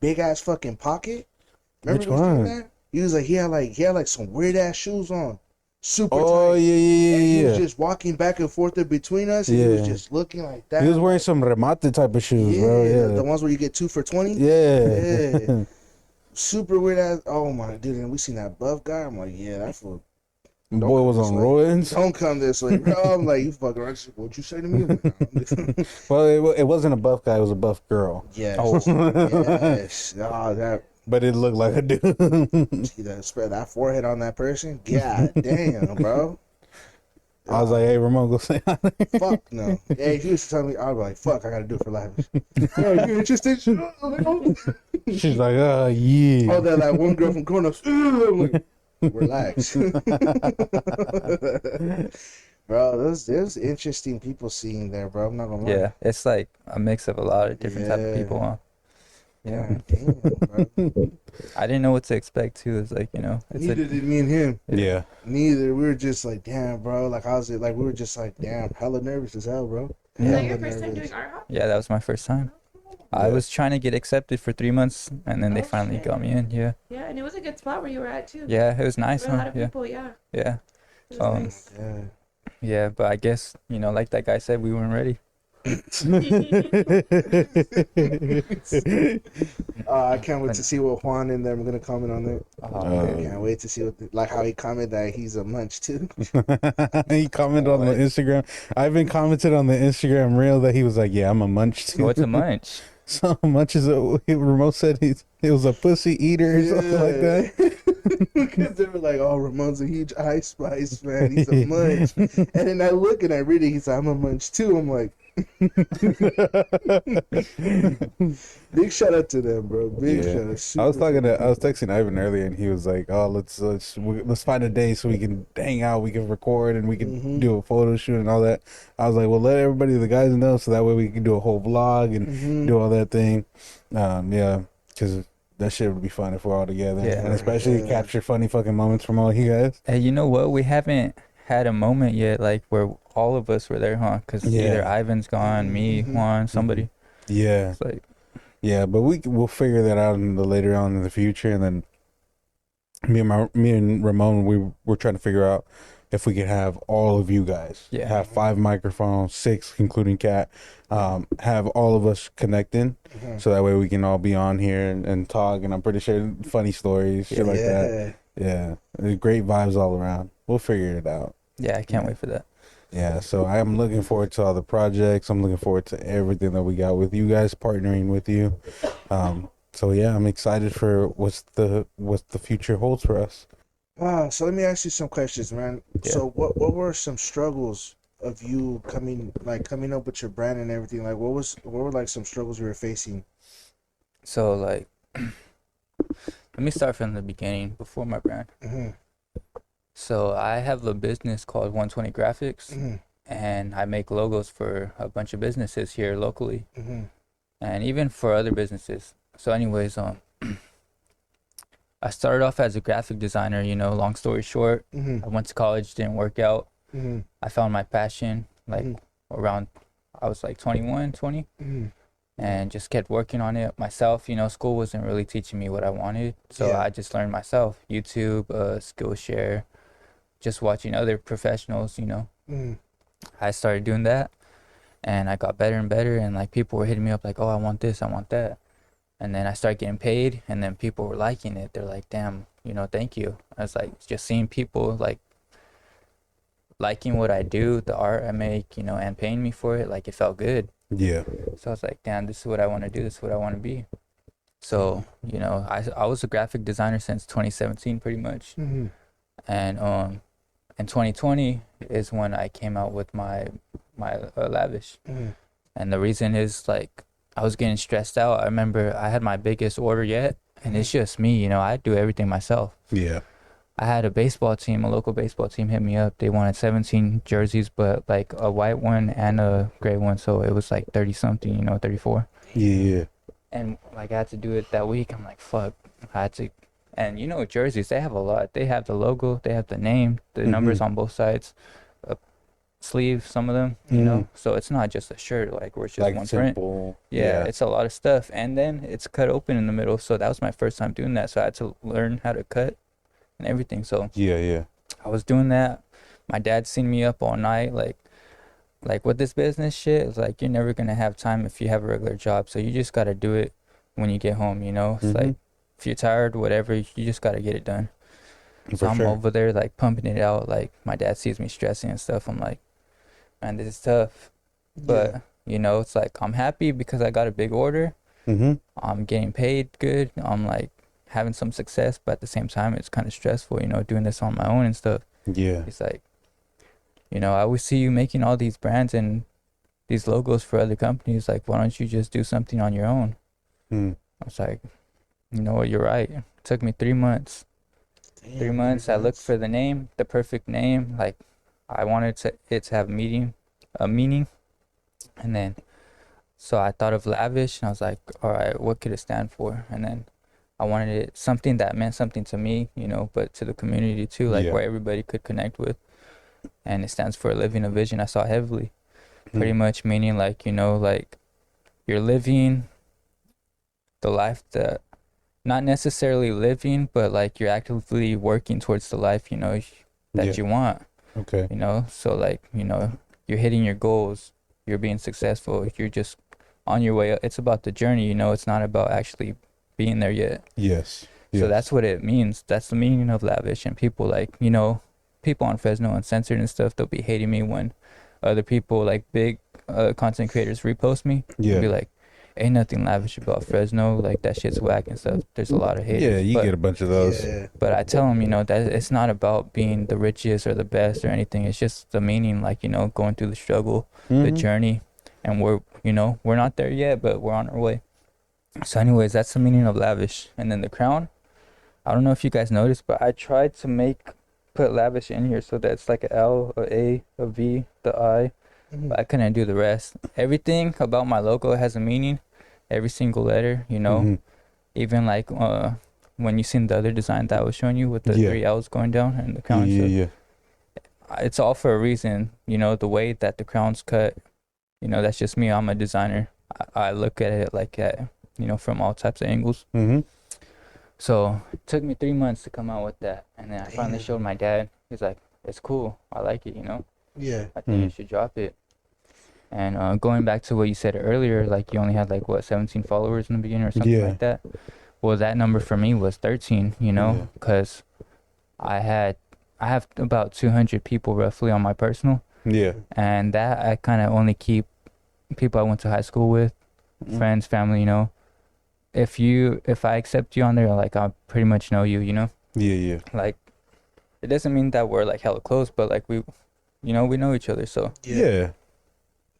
big ass fucking pocket. Which he was doing one? that? He was like, he had like some weird ass shoes on, super Oh tight. yeah, And he was yeah. just walking back and forth in between us. And he was Yeah. just looking like that. He was wearing some remate type of shoes, yeah, bro. the Yeah. ones where you get 2 for $20. Yeah. Yeah. Super weird ass. Oh my dude, and we seen that buff guy. I'm like, yeah, that fool. Boy was on roids. Don't come this way, bro. I'm like, you fucking right. What'd you say to me? I'm like, "No." Well, it wasn't a buff guy. It was a buff girl. Yes. Oh. Yes. Oh, that. But it looked like a dude. See that spread that forehead on that person? God damn, bro. I was like, hey, Ramon, go say hi. Fuck no. Yeah, if you used to tell me, I'd be like, fuck, I gotta do it for Lavish. Yeah, you interested? She's like, yeah. Oh, that one girl from Corners. I'm like, relax. Bro, there's interesting people seeing there, bro. I'm not gonna lie. Yeah, it's like a mix of a lot of different type of people, huh? Yeah. Damn, bro. I didn't know what to expect too. It's like, it's Neither did me and him. Yeah. Neither. We were just like, damn, bro. Like, I was like, we were just like, damn, hella nervous as hell, bro. Is that Hella your first time nervous. doing art hop? yeah, that was my first time. I was trying to get accepted for 3 months, and then they Oh, finally shit. got me in. Yeah, Yeah, and it was a good spot where you were at too. yeah, it was nice, There were a lot huh? of Yeah, people, yeah. yeah, It was Um, nice. Yeah. yeah. But I guess like that guy said, we weren't ready. I can't wait to see what Juan and them are gonna comment on that. I can't wait to see like how he commented that he's a munch too. He commented on the Instagram. I've been commented on the Instagram reel that he was like, yeah, I'm a munch too. What's a munch? So much as Ramon said he was a pussy eater or something like that. Because they were like, "Oh, Ramon's a huge Ice Spice fan. He's a munch." And then I look and I read it. He's like, "I'm a munch too." I'm like, big shout out to them, bro. Big Yeah. shout out. I was Super- I was texting Ivan earlier, and he was like, "Oh, let's find a day so we can hang out, we can record, and we can do a photo shoot and all that." I was like, "Well, let everybody, the guys, know, so that way we can do a whole vlog and do all that thing." Yeah, because that shit would be fun if we're all together, Yeah. and especially capture funny fucking moments from all you guys. Hey, you know what? We haven't had a moment yet, like where all of us were there, huh? Because Yeah. either Ivan's gone, me, Juan, somebody. Yeah, It's like, yeah, but we'll figure that out later on in the future, and then me and Ramon, we're trying to figure out if we could have all of you guys, Yeah. have 5 microphones, 6 including Kat, have all of us connecting, so that way we can all be on here and talk. And I'm pretty sure funny stories, shit like that. Yeah, great vibes all around. We'll figure it out. yeah, I can't wait for that. Yeah, so I'm looking forward to all the projects. I'm looking forward to everything that we got with you guys, partnering with you. So yeah, I'm excited for what the future holds for us. So let me ask you some questions, man. Yeah. So what were some struggles of you coming up with your brand and everything? Like what were like some struggles you were facing? So like, let me start from the beginning before my brand. Mm-hmm. So I have a business called 120 Graphics, Mm-hmm. and I make logos for a bunch of businesses here locally, Mm-hmm. and even for other businesses. So anyways, I started off as a graphic designer, you know, long story short. Mm-hmm. I went to college, didn't work out. Mm-hmm. I found my passion like Mhm. around, I was like 21, 20, Mm-hmm. and just kept working on it myself. You know, school wasn't really teaching me what I wanted. So Yeah. I just learned myself, YouTube, Skillshare, just watching other professionals, you know. Mm-hmm. I started doing that, and I got better and better, and like people were hitting me up like, oh, I want this, I want that. And then I started getting paid, and then people were liking it. They're like, damn, you know, thank you. I was like, just seeing people like liking what I do, the art I make, you know, and paying me for it, like it felt good. Yeah. So I was like, damn, this is what I want to do. This is what I want to be. So, you know, I was a graphic designer since 2017 pretty much. Mm-hmm. And in 2020 is when I came out with my Lavish. Mm-hmm. And the reason is like I was getting stressed out. I remember I had my biggest order yet, and it's just me, you know, I do everything myself. Yeah. I had a local baseball team hit me up. They wanted 17 jerseys, but like a white one and a gray one. So it was like 30 something, you know, 34. Yeah. And like I had to do it that week. I'm like, fuck, I had to. And you know, jerseys, they have a lot. They have the logo, they have the name, the numbers on both sides, a sleeve, some of them, you know. So it's not just a shirt, like where it's just Like one print. simple. Yeah, it's a lot of stuff. And then it's cut open in the middle. So that was my first time doing that. So I had to learn how to cut and everything. So Yeah. I was doing that. My dad seen me up all night, like with this business shit. It's like you're never gonna have time if you have a regular job. So you just gotta do it when you get home. You know, it's like if you're tired, whatever, you just gotta get it done. So I'm over there like pumping it out. Like my dad sees me stressing and stuff. I'm like, man, this is tough. But you know, it's like I'm happy because I got a big order. Mm-hmm. I'm getting paid good. I'm like having some success, but at the same time, it's kind of stressful. You know, doing this on my own and stuff. Yeah. It's like, you know, I always see you making all these brands and these logos for other companies. Like, why don't you just do something on your own? Mm. I was like, you know what, you're right. It took me 3 months. Damn, 3 months. I looked for the name, the perfect name. Like, I wanted it to have a meaning. And then, so I thought of Lavish, and I was like, all right, what could it stand for? And then I wanted it something that meant something to me, you know, but to the community too, like where everybody could connect with. And it stands for living a vision I saw heavily. Pretty much meaning like, you know, like you're living the life that, not necessarily living, but like you're actively working towards the life, you know, that you want. Okay. You know, so like, you know, you're hitting your goals, you're being successful, you're just on your way. It's about the journey, you know, it's not about actually being there yet. Yes. So that's what it means. That's the meaning of Lavish. And people like, you know, people on Fresno Uncensored and stuff, they'll be hating me when other people like big content creators repost me. Yeah. Be like, ain't nothing lavish about Fresno. Like that shit's whack and stuff. There's a lot of haters. Yeah, you get a bunch of those. Yeah. But I tell them, you know, that it's not about being the richest or the best or anything. It's just the meaning, like, you know, going through the struggle, the journey. And we're not there yet, but we're on our way. So anyways, that's the meaning of Lavish. And then the crown, I don't know if you guys noticed, but I tried to put Lavish in here so that it's like a L, a A, a V, the I. But I couldn't do the rest. Everything about my logo has a meaning. Every single letter, you know. Even like when you seen the other design that I was showing you with the 3 L's going down and the crown. It's all for a reason. You know, the way that the crown's cut, you know, that's just me. I'm a designer. I look at it like that, you know, from all types of angles. So it took me 3 months to come out with that. And then I finally showed my dad. He's like, it's cool. I like it, you know. Yeah. I think you should drop it. And going back to what you said earlier, like you only had like what 17 followers in the beginning or something like that. Well, that number for me was 13, you know, because I have about 200 people roughly on my personal. Yeah. And that I kind of only keep people I went to high school with, friends, family, you know. if I accept you on there, like I pretty much know you, you know. Yeah. Like it doesn't mean that we're like hella close, but like we know each other. So Yeah.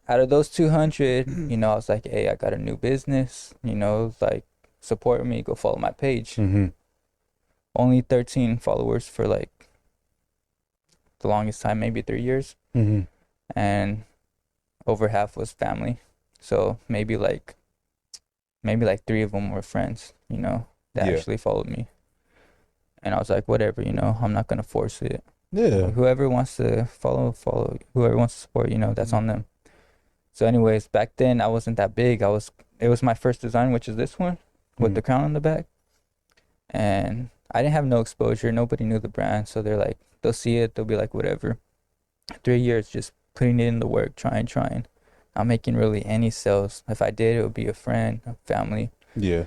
out of those 200, you know, I was like, hey, I got a new business, you know, like support me, go follow my page. Mm-hmm. Only 13 followers for like the longest time, maybe 3 years, Mm-hmm. and over half was family. So maybe like 3 of them were friends, you know, that Yeah. actually followed me. And I was like, whatever, you know, I'm not gonna force it. Yeah. Whoever wants to follow. Whoever wants to support, you know, that's on them. So, anyways, back then I wasn't that big. It was my first design, which is this one with the crown on the back, and I didn't have no exposure. Nobody knew the brand, so they're like, they'll see it, they'll be like, whatever. 3 years just putting it in the work, trying, not making really any sales. If I did, it would be a friend, a family. Yeah.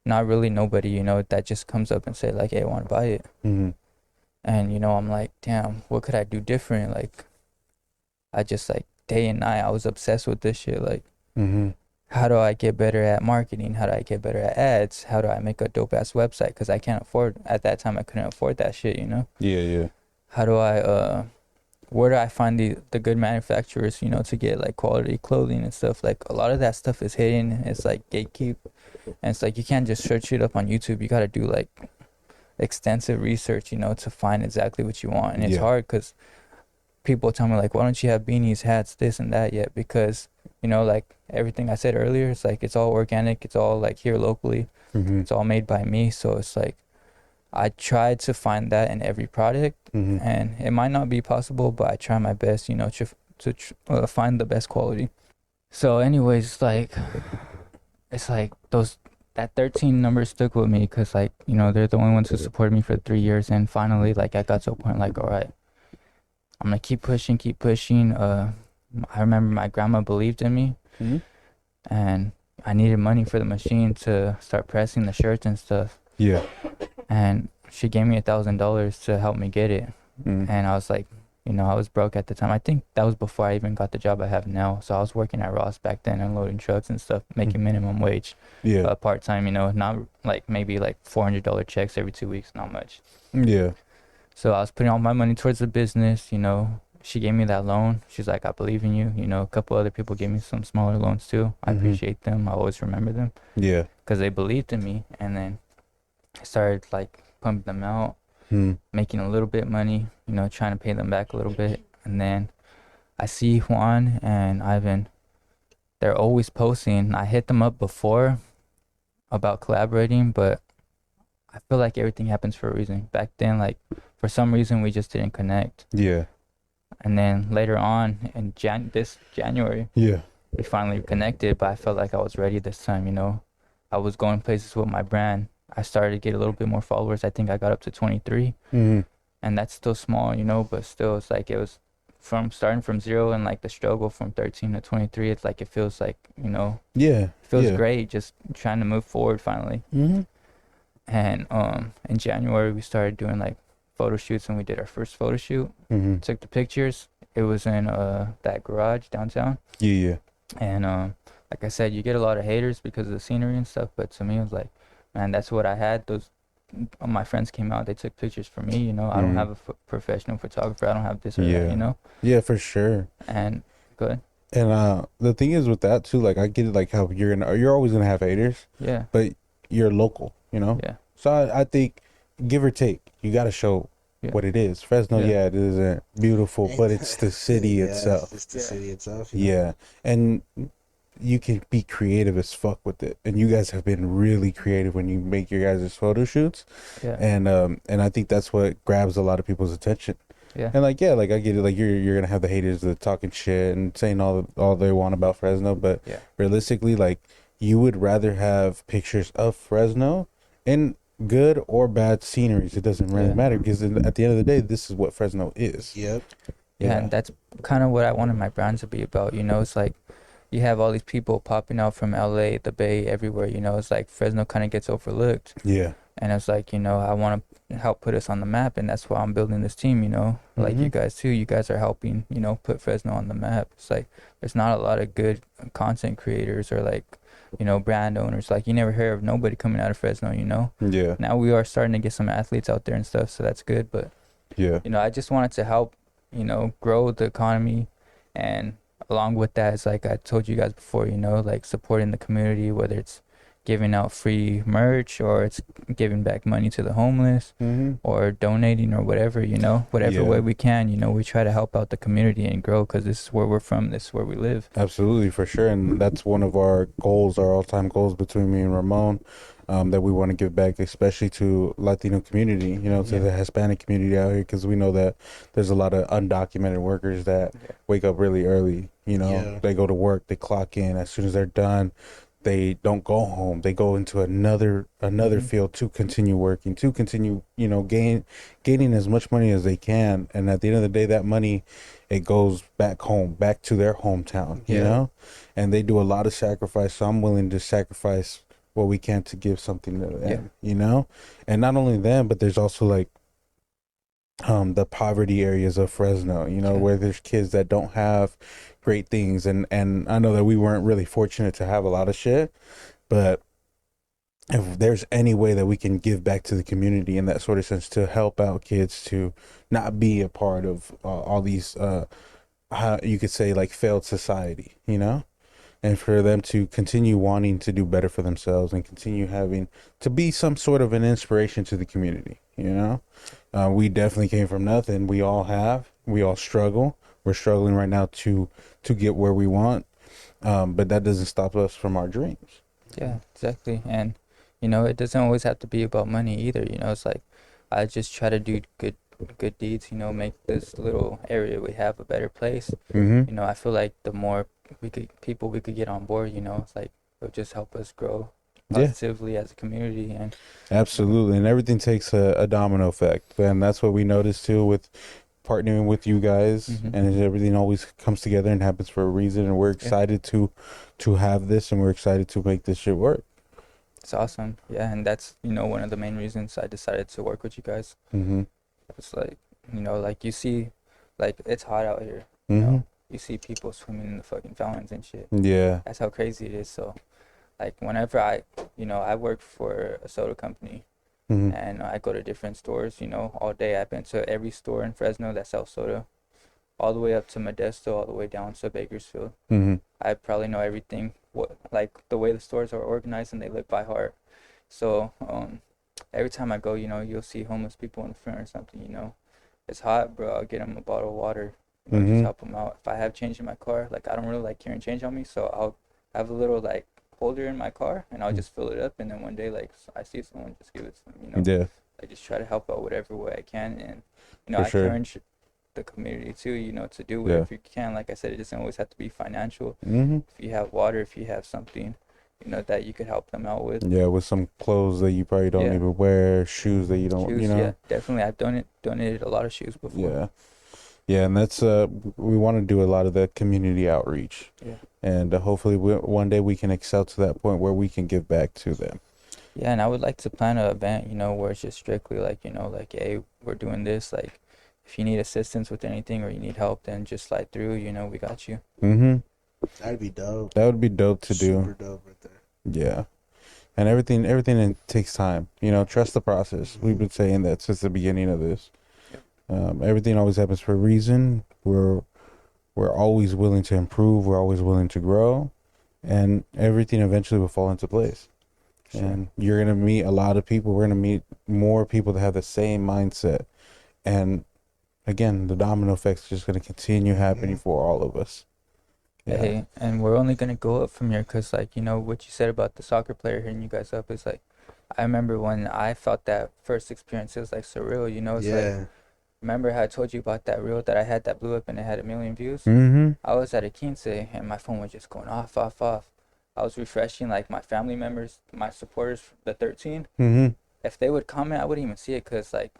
Not really nobody, you know, that just comes up and say like, hey, I want to buy it. Mm-hmm. And, you know, I'm like, damn, what could I do different? Like, I just like day and night, I was obsessed with this shit. Like, Mm-hmm. how do I get better at marketing? How do I get better at ads? How do I make a dope ass website? Because I can't afford, at that time, I couldn't afford that shit, you know? Yeah. How do I, where do I find the good manufacturers, you know, to get like quality clothing and stuff? Like, a lot of that stuff is hidden. It's like gatekeep. And it's like, you can't just search it up on YouTube. You got to do like extensive research, you know, to find exactly what you want. And it's hard because people tell me like, why don't you have beanies, hats, this and that yet? Because, you know, like everything I said earlier, it's like, it's all organic. It's all like here locally. Mm-hmm. It's all made by me. So it's like, I tried to find that in every product, Mm-hmm. and it might not be possible, but I try my best, you know, to find the best quality. So anyways, like, it's like that 13 number stuck with me because, like, you know, they're the only ones who supported me for 3 years. And finally, like, I got to a point like, all right, I'm going to keep pushing. I remember my grandma believed in me, Mm-hmm. and I needed money for the machine to start pressing the shirts and stuff. Yeah. And she gave me $1,000 to help me get it. Mm-hmm. And I was like, you know, I was broke at the time. I think that was before I even got the job I have now. So I was working at Ross back then, unloading trucks and stuff, making minimum wage, Yeah. part-time, you know, not like maybe like $400 checks every 2 weeks, not much. Yeah. So I was putting all my money towards the business, you know. She gave me that loan. She's like, I believe in you. You know, a couple other people gave me some smaller loans too. I appreciate them. I always remember them Yeah. because they believed in me. And then I started like pumping them out, making a little bit money, you know, trying to pay them back a little bit. And then I see Juan and Ivan, they're always posting. I hit them up before about collaborating, but I feel like everything happens for a reason. Back then, like, for some reason, we just didn't connect. Yeah. And then later on in this January, Yeah. we finally connected, but I felt like I was ready this time, you know. I was going places with my brand. I started to get a little bit more followers. I think I got up to 23. Mm-hmm. And that's still small, you know, but still, it's like it was starting from zero, and like the struggle from 13 to 23. It's like, it feels like, you know, Yeah. it feels great just trying to move forward finally. Mm-hmm. And in January, we started doing like photo shoots, and we did our first photo shoot. Mm-hmm. Took the pictures. It was in that garage downtown. Yeah. And like I said, you get a lot of haters because of the scenery and stuff, but to me, it was like, man, that's what I had. My friends came out, they took pictures for me, you know. I don't have a professional photographer. I don't have this or that, you know. Yeah, for sure. And good. And the thing is with that too, like, I get it, like how you're always gonna have haters, Yeah. but you're local, you know. Yeah. So I think, give or take, you got to show what it is. Fresno, it isn't beautiful, but it's the city itself. It's the city itself. Yeah, and you can be creative as fuck with it, and you guys have been really creative when you make your guys' photo shoots. Yeah. And I think that's what grabs a lot of people's attention. Yeah. And like, like, I get it, like, you're gonna have the haters that talking shit and saying all they want about Fresno, but realistically, like, you would rather have pictures of Fresno and good or bad sceneries. It doesn't really matter, because at the end of the day, this is what Fresno is. Yep. Yeah, and that's kind of what I wanted my brand to be about, you know. It's like, you have all these people popping out from LA, the Bay, everywhere, you know. It's like Fresno kind of gets overlooked. Yeah. And it's like, you know, I want to help put us on the map, and that's why I'm building this team, you know. Like you guys too. You guys are helping, you know, put Fresno on the map. It's like, there's not a lot of good content creators or like you know, brand owners. Like, you never hear of nobody coming out of Fresno, you know. Yeah. Now we are starting to get some athletes out there and stuff, so that's good. But Yeah. you know, I just wanted to help, you know, grow the economy, and along with that, it's like I told you guys before, you know, like supporting the community, whether it's giving out free merch or it's giving back money to the homeless Mm-hmm. or donating or whatever, you know, whatever Yeah. way we can, you know, we try to help out the community and grow, because this is where we're from, this is where we live. Absolutely, for sure. And that's one of our goals, our all-time goals between me and Ramon, that we want to give back, especially to Latino community, you know, to Yeah. the Hispanic community out here, because we know that there's a lot of undocumented workers that wake up really early. You know, Yeah. they go to work, they clock in. As soon as they're done, they don't go home. They go into another field to continue working, to continue, you know, gaining as much money as they can. And at the end of the day, that money, it goes back home, back to their hometown, you Yeah. know? And they do a lot of sacrifice. So I'm willing to sacrifice what we can to give something to them, you know? And not only them, but there's also like the poverty areas of Fresno, you know, where there's kids that don't have great things. And I know that we weren't really fortunate to have a lot of shit, but if there's any way that we can give back to the community in that sort of sense to help out kids to not be a part of all these, how you could say, like, failed society, you know, and for them to continue wanting to do better for themselves and continue having to be some sort of an inspiration to the community, you know. We definitely came from nothing. We all struggle. We're struggling right now to get where we want, but that doesn't stop us from our dreams. Yeah, exactly. And you know, it doesn't always have to be about money either. You know, it's like I just try to do good deeds. You know, make this little area we have a better place. Mm-hmm. You know, I feel like the more people we could get on board, you know, it's like it'll just help us grow positively as a community. And Absolutely, and everything takes a domino effect, and that's what we noticed too with partnering with you guys. Mhm. And everything always comes together and happens for a reason, and we're excited to have this, and we're excited to make this shit work. it's awesome. Yeah, and that's, you know, one of the main reasons I decided to work with you guys. Mm-hmm. It's like, you know, like you see, like it's hot out here. You Mm-hmm. know, you see people swimming in the fucking fountains and shit. Yeah. That's how crazy it is. So, like, whenever I work for a soda company, Mm-hmm. and I go to different stores, you know, all day. I've been to every store in Fresno that sells soda, all the way up to Modesto, all the way down to Bakersfield. Mm-hmm. I probably know everything, like the way the stores are organized, and they live by heart. So, every time I go, you know, you'll see homeless people in the front or something, you know. It's hot, bro. I'll get them a bottle of water, you know, Mhm. just help them out. If I have change in my car, like, I don't really like carrying change on me, so I'll have a little, like, holder in my car, and I'll just fill it up, and then one day, like, I see someone, just give it to them, you know. Yeah. I just try to help out whatever way I can, and, you know, For I sure. encourage the community too, you know, to do whatever you can. Like I said, it doesn't always have to be financial. Mm-hmm. If you have water, if you have something, you know, that you could help them out with. Yeah, with some clothes that you probably don't Yeah. even wear, shoes that you don't, Shoes, you know. yeah, definitely. I've donated a lot of shoes before. Yeah. Yeah, and that's we want to do a lot of that community outreach. Yeah. And hopefully one day we can excel to that point where we can give back to them. Yeah, and I would like to plan an event, you know, where it's just strictly like, you know, like, hey, we're doing this. Like, if you need assistance with anything or you need help, then just slide through. You know, we got you. Mm-hmm. That'd be dope. That would be dope to do. Super dope right there. Yeah. And everything takes time. You know, trust the process. We've been saying that since the beginning of this. Everything always happens for a reason. We're always willing to improve. We're always willing to grow, and everything eventually will fall into place. Sure. And you're gonna meet a lot of people. We're gonna meet more people that have the same mindset, and again, the domino effect's just gonna continue happening for all of us. Yeah. Hey, and we're only gonna go up from here, cause, like, you know what you said about the soccer player hitting you guys up is like, I remember when I felt that first experience, it was like surreal. You know, it's like, remember how I told you about that reel that I had that blew up and it had 1 million views? Mm-hmm. I was at a 15 and my phone was just going off. I was refreshing, like, my family members, my supporters, the 13. Mm-hmm. If they would comment, I wouldn't even see it, because, like,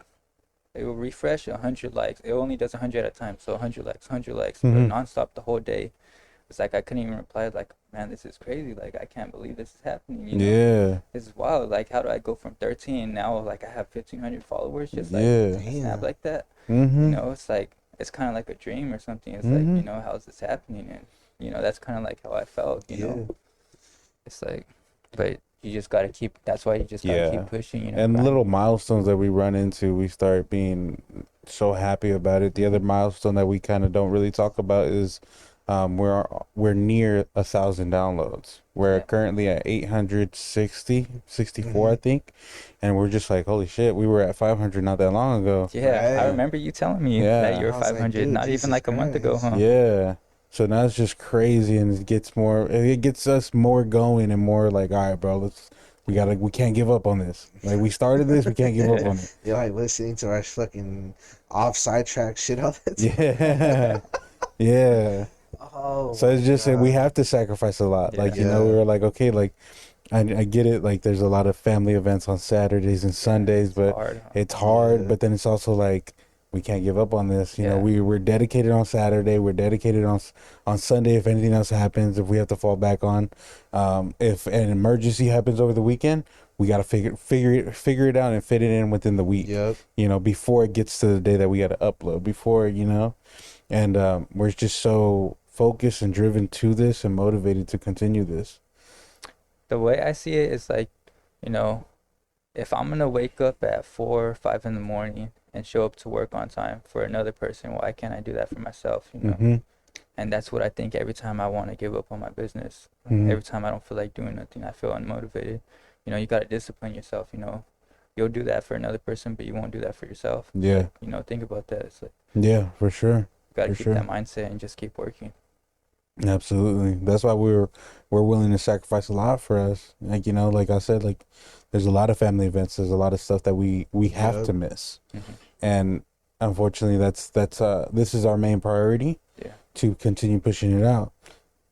they will refresh 100 likes. It only does 100 at a time, so 100 likes, Mhm. but nonstop the whole day. It's like I couldn't even reply. Like, man, this is crazy. Like, I can't believe this is happening. You know? Yeah. This is wild. Like, how do I go from 13 now? Like, I have 1,500 followers. Just like Yeah. snap like that. Mm-hmm. You know, it's like it's kind of like a dream or something. It's like, you know, how's this happening? And you know, that's kind of like how I felt. You know. it's like, but you just gotta keep. That's why you just gotta Yeah. keep pushing. And grinding. little milestones that we run into, we start being so happy about it. The other milestone that we kind of don't really talk about is we're near 1,000 downloads. We're Yeah. currently at 864, I think, and we're just like, holy shit, we were at 500 not that long ago. Yeah, I Right. remember you telling me Yeah. that you were I was like, 500, dude, not Jesus even like a month ago, Christ. huh? Yeah. So now it's just crazy, and it gets us more going and more like, all right, bro, we can't give up on this. Like, we started this, we can't give up on it. You're like listening to our fucking off sidetrack shit all the time. Yeah. Yeah. Oh, So it's just that we God. have to sacrifice a lot. Like, Yeah. we Yeah. were like, okay, like, I get it. Like, there's a lot of family events on Saturdays and Sundays, but Hard, huh? it's hard. Yeah. But then it's also like, we can't give up on this. You know, Yeah. we're dedicated on Saturday. We're dedicated on Sunday. If anything else happens, if we have to fall back on, if an emergency happens over the weekend, we got to figure it out and fit it in within the week. Yep. You know, before it gets to the day that we got to upload. And we're just so focused and driven to this and motivated to continue this. The way I see it is like, if I'm gonna wake up at 4 or 5 in the morning and show up to work on time for another person, why can't I do that for myself? Mm-hmm. And that's what I think every time I want to give up on my business. Mhm. Every time I don't feel like doing nothing, I feel unmotivated. You gotta discipline yourself. You'll do that for another person, but you won't do that for yourself. Yeah. Think about that. It's like Yeah, for sure. you gotta For keep sure. that mindset and just keep working. Absolutely. That's why we're willing to sacrifice a lot for us. Like, like I said, like, there's a lot of family events. There's a lot of stuff that we have Yep. to miss. Mhm. And unfortunately, that's this is our main priority. Yeah. To continue pushing it out.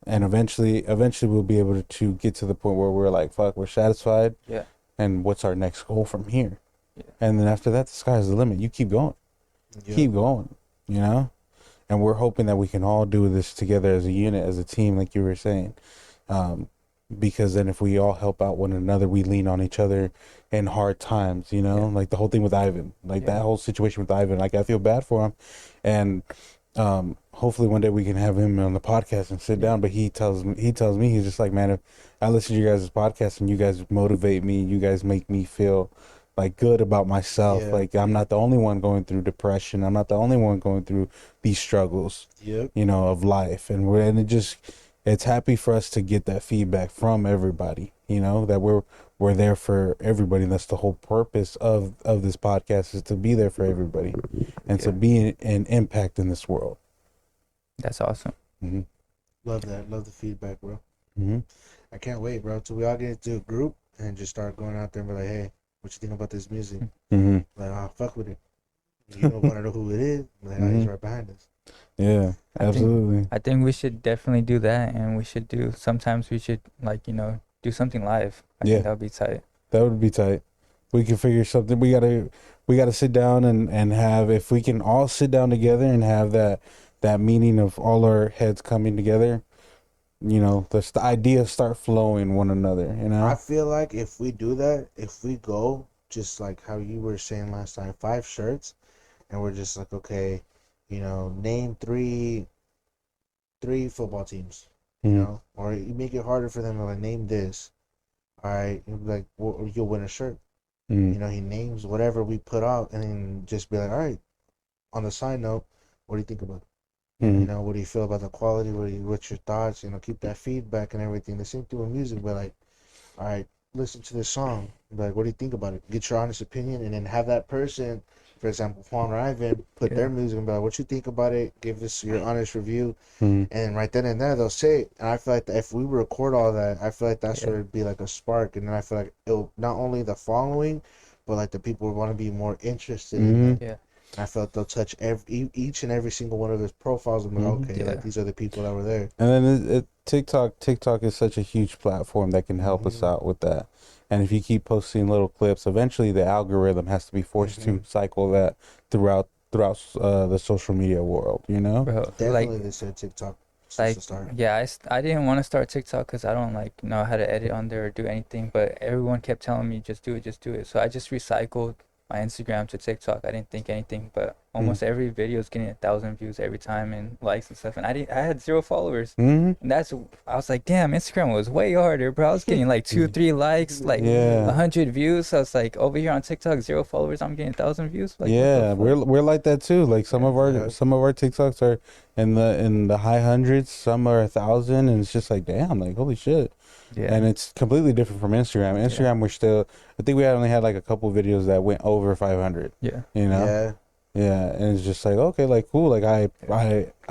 And eventually we'll be able to get to the point where we're like, fuck, we're satisfied. Yeah. And what's our next goal from here? Yeah. And then after that, the sky's the limit. You keep going. Yep. Keep going, and we're hoping that we can all do this together as a unit, as a team, like you were saying, because then if we all help out one another, we lean on each other in hard times, like the whole thing with Ivan, like Yeah. that whole situation with Ivan, like I feel bad for him, and hopefully one day we can have him on the podcast and sit down. But he tells me he's just like, man, if I listen to you guys' podcast and you guys motivate me, you guys make me feel like good about myself. Yeah. Like, I'm not the only one going through depression. I'm not the only one going through these struggles, Yep. of life. And it's happy for us to get that feedback from everybody, that we're there for everybody. And that's the whole purpose of this podcast, is to be there for everybody and to Yeah. be an impact in this world. That's awesome. Mm-hmm. Love that. Love the feedback, bro. Mm-hmm. I can't wait, bro, till we all get into a group and just start going out there and be like, hey, what you think about this music? Mm-hmm. Like, oh, fuck with it. You don't want to know who it is. Like, oh, he's Mhm. right behind us. Yeah, I think- absolutely. I think we should definitely do that, and sometimes we should do something live. I Yeah. think that would be tight. That would be tight. We can figure something. We gotta sit down and have, if we can all sit down together and have that meeting of all our heads coming together, the ideas start flowing one another, I feel like if we do that, if we go, just like how you were saying last time, 5 shirts, and we're just like, okay, name three football teams, Mhm. or you make it harder for them to like name this. All right, you'll be like, well, you'll win a shirt. Mhm. He names whatever we put out, and then just be like, all right. On the side note, what do you think about it? Mhm. What do you feel about the quality? What's your thoughts? Keep that feedback and everything. The same thing with music, but like, all right, listen to this song. Be like, what do you think about it? Get your honest opinion, and then have that person, for example, Juan or Ivan, put their music and be like, what you think about it? Give us your honest review, Mhm. and right then and there they'll say it. And I feel like that if we record all that, I feel like that's Yeah. where it'd be like a spark, and then I feel like it'll not only the following, but like the people would want to be more interested in Mhm. it. Yeah. And I felt they'll touch each and every single one of his profiles and be like, Mhm. okay, Yeah. like these are the people that were there. And then TikTok is such a huge platform that can help us Mhm. out with that. And if you keep posting little clips, eventually the algorithm has to be forced to cycle that throughout the social media world. Bro, Definitely they said TikTok supposed to start. yeah, I didn't want to start TikTok because I don't know how to edit on there or do anything, but everyone kept telling me just do it. So I just recycled my Instagram to TikTok. I didn't think anything, but almost every video is getting 1,000 views every time and likes and stuff. And I had 0 followers. Mm-hmm. And I was like, damn, Instagram was way harder, bro. I was getting like 2 or 3 likes, like Yeah. 100 views. So I was like, over here on TikTok, 0 followers, I'm getting 1,000 views. Like, Yeah, what the fuck? we're like that too. Like some of our TikToks are in the high hundreds, some are 1,000, and it's just like, damn, like holy shit. Yeah. And it's completely different from Instagram. Instagram, we're still, I think we only had like a couple videos that went over 500. Yeah. You know. Yeah. Yeah, and it's just like, okay, like cool, like I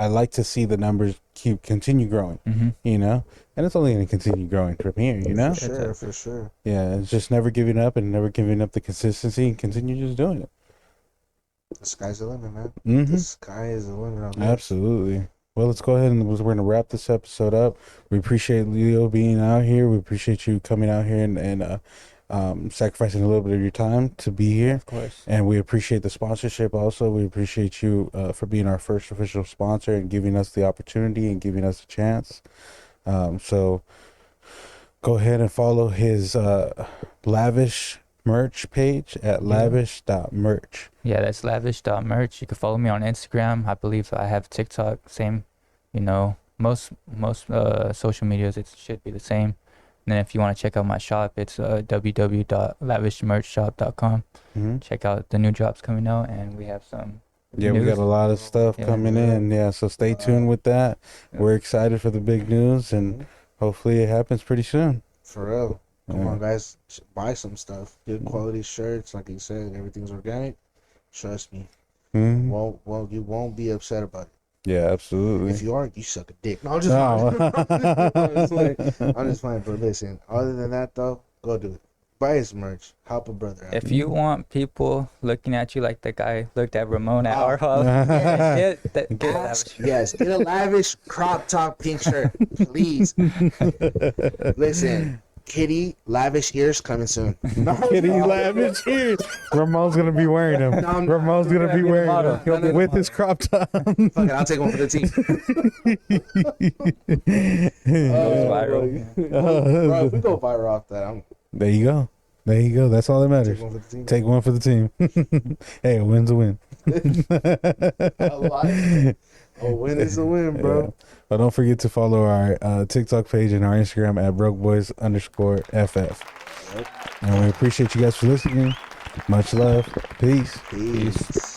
like to see the numbers continue growing, Mm-hmm. you know, and it's only going to continue growing from here, you know. For sure. Yeah, it's just never giving up and never giving up the consistency and continue just doing it. The sky's the limit, man. Mm-hmm. The sky is the limit. On this. Absolutely. Well, let's go ahead and we're going to wrap this episode up. We appreciate Leo being out here. We appreciate you coming out here and sacrificing a little bit of your time to be here. Of course. And we appreciate the sponsorship also. We appreciate you for being our first official sponsor and giving us the opportunity and giving us a chance. So go ahead and follow his Lavish merch page at lavish.merch. Yeah, that's lavish.merch. You can follow me on Instagram. I believe I have TikTok. Same, you know, most social medias, it should be the same. And then if you want to check out my shop, it's www.lavishmerchshop.com. Mm-hmm. Check out the new drops coming out, and we have some. Yeah, we got a lot of stuff Yeah. coming in. Yeah, so stay tuned with that. Yeah. We're excited for the big news, and hopefully it happens pretty soon. For real. Come Yeah. on, guys. Buy some stuff. Good quality shirts. Like you said, everything's organic. Trust me. Mhm. You won't be upset about it. Yeah, absolutely. If you are, you suck a dick. No, I'm just No. I'm just playing. But listen, other than that, though, go do it. Buy his merch. Help a brother out. If you want people looking at you like the guy looked at Ramon at Oh. our house, get Ask, yes, get a lavish crop top pink shirt, please. Listen, Kitty lavish ears coming soon. Kitty Lavish here. Ramon's gonna be wearing them. No, I'm Ramon's gonna be wearing model. He'll be them the with his crop top. Fuck it, I'll take one for the team. Goes viral. Bro, if we go viral off that, There you go. There you go. That's all that I'll matters. take one for the team. Take one for the team. Hey, a win's a win. I like it. A win is a win, bro. Yeah. But don't forget to follow our TikTok page and our Instagram at brokeboys_FF. Yep. And we appreciate you guys for listening. Much love. Peace. Peace.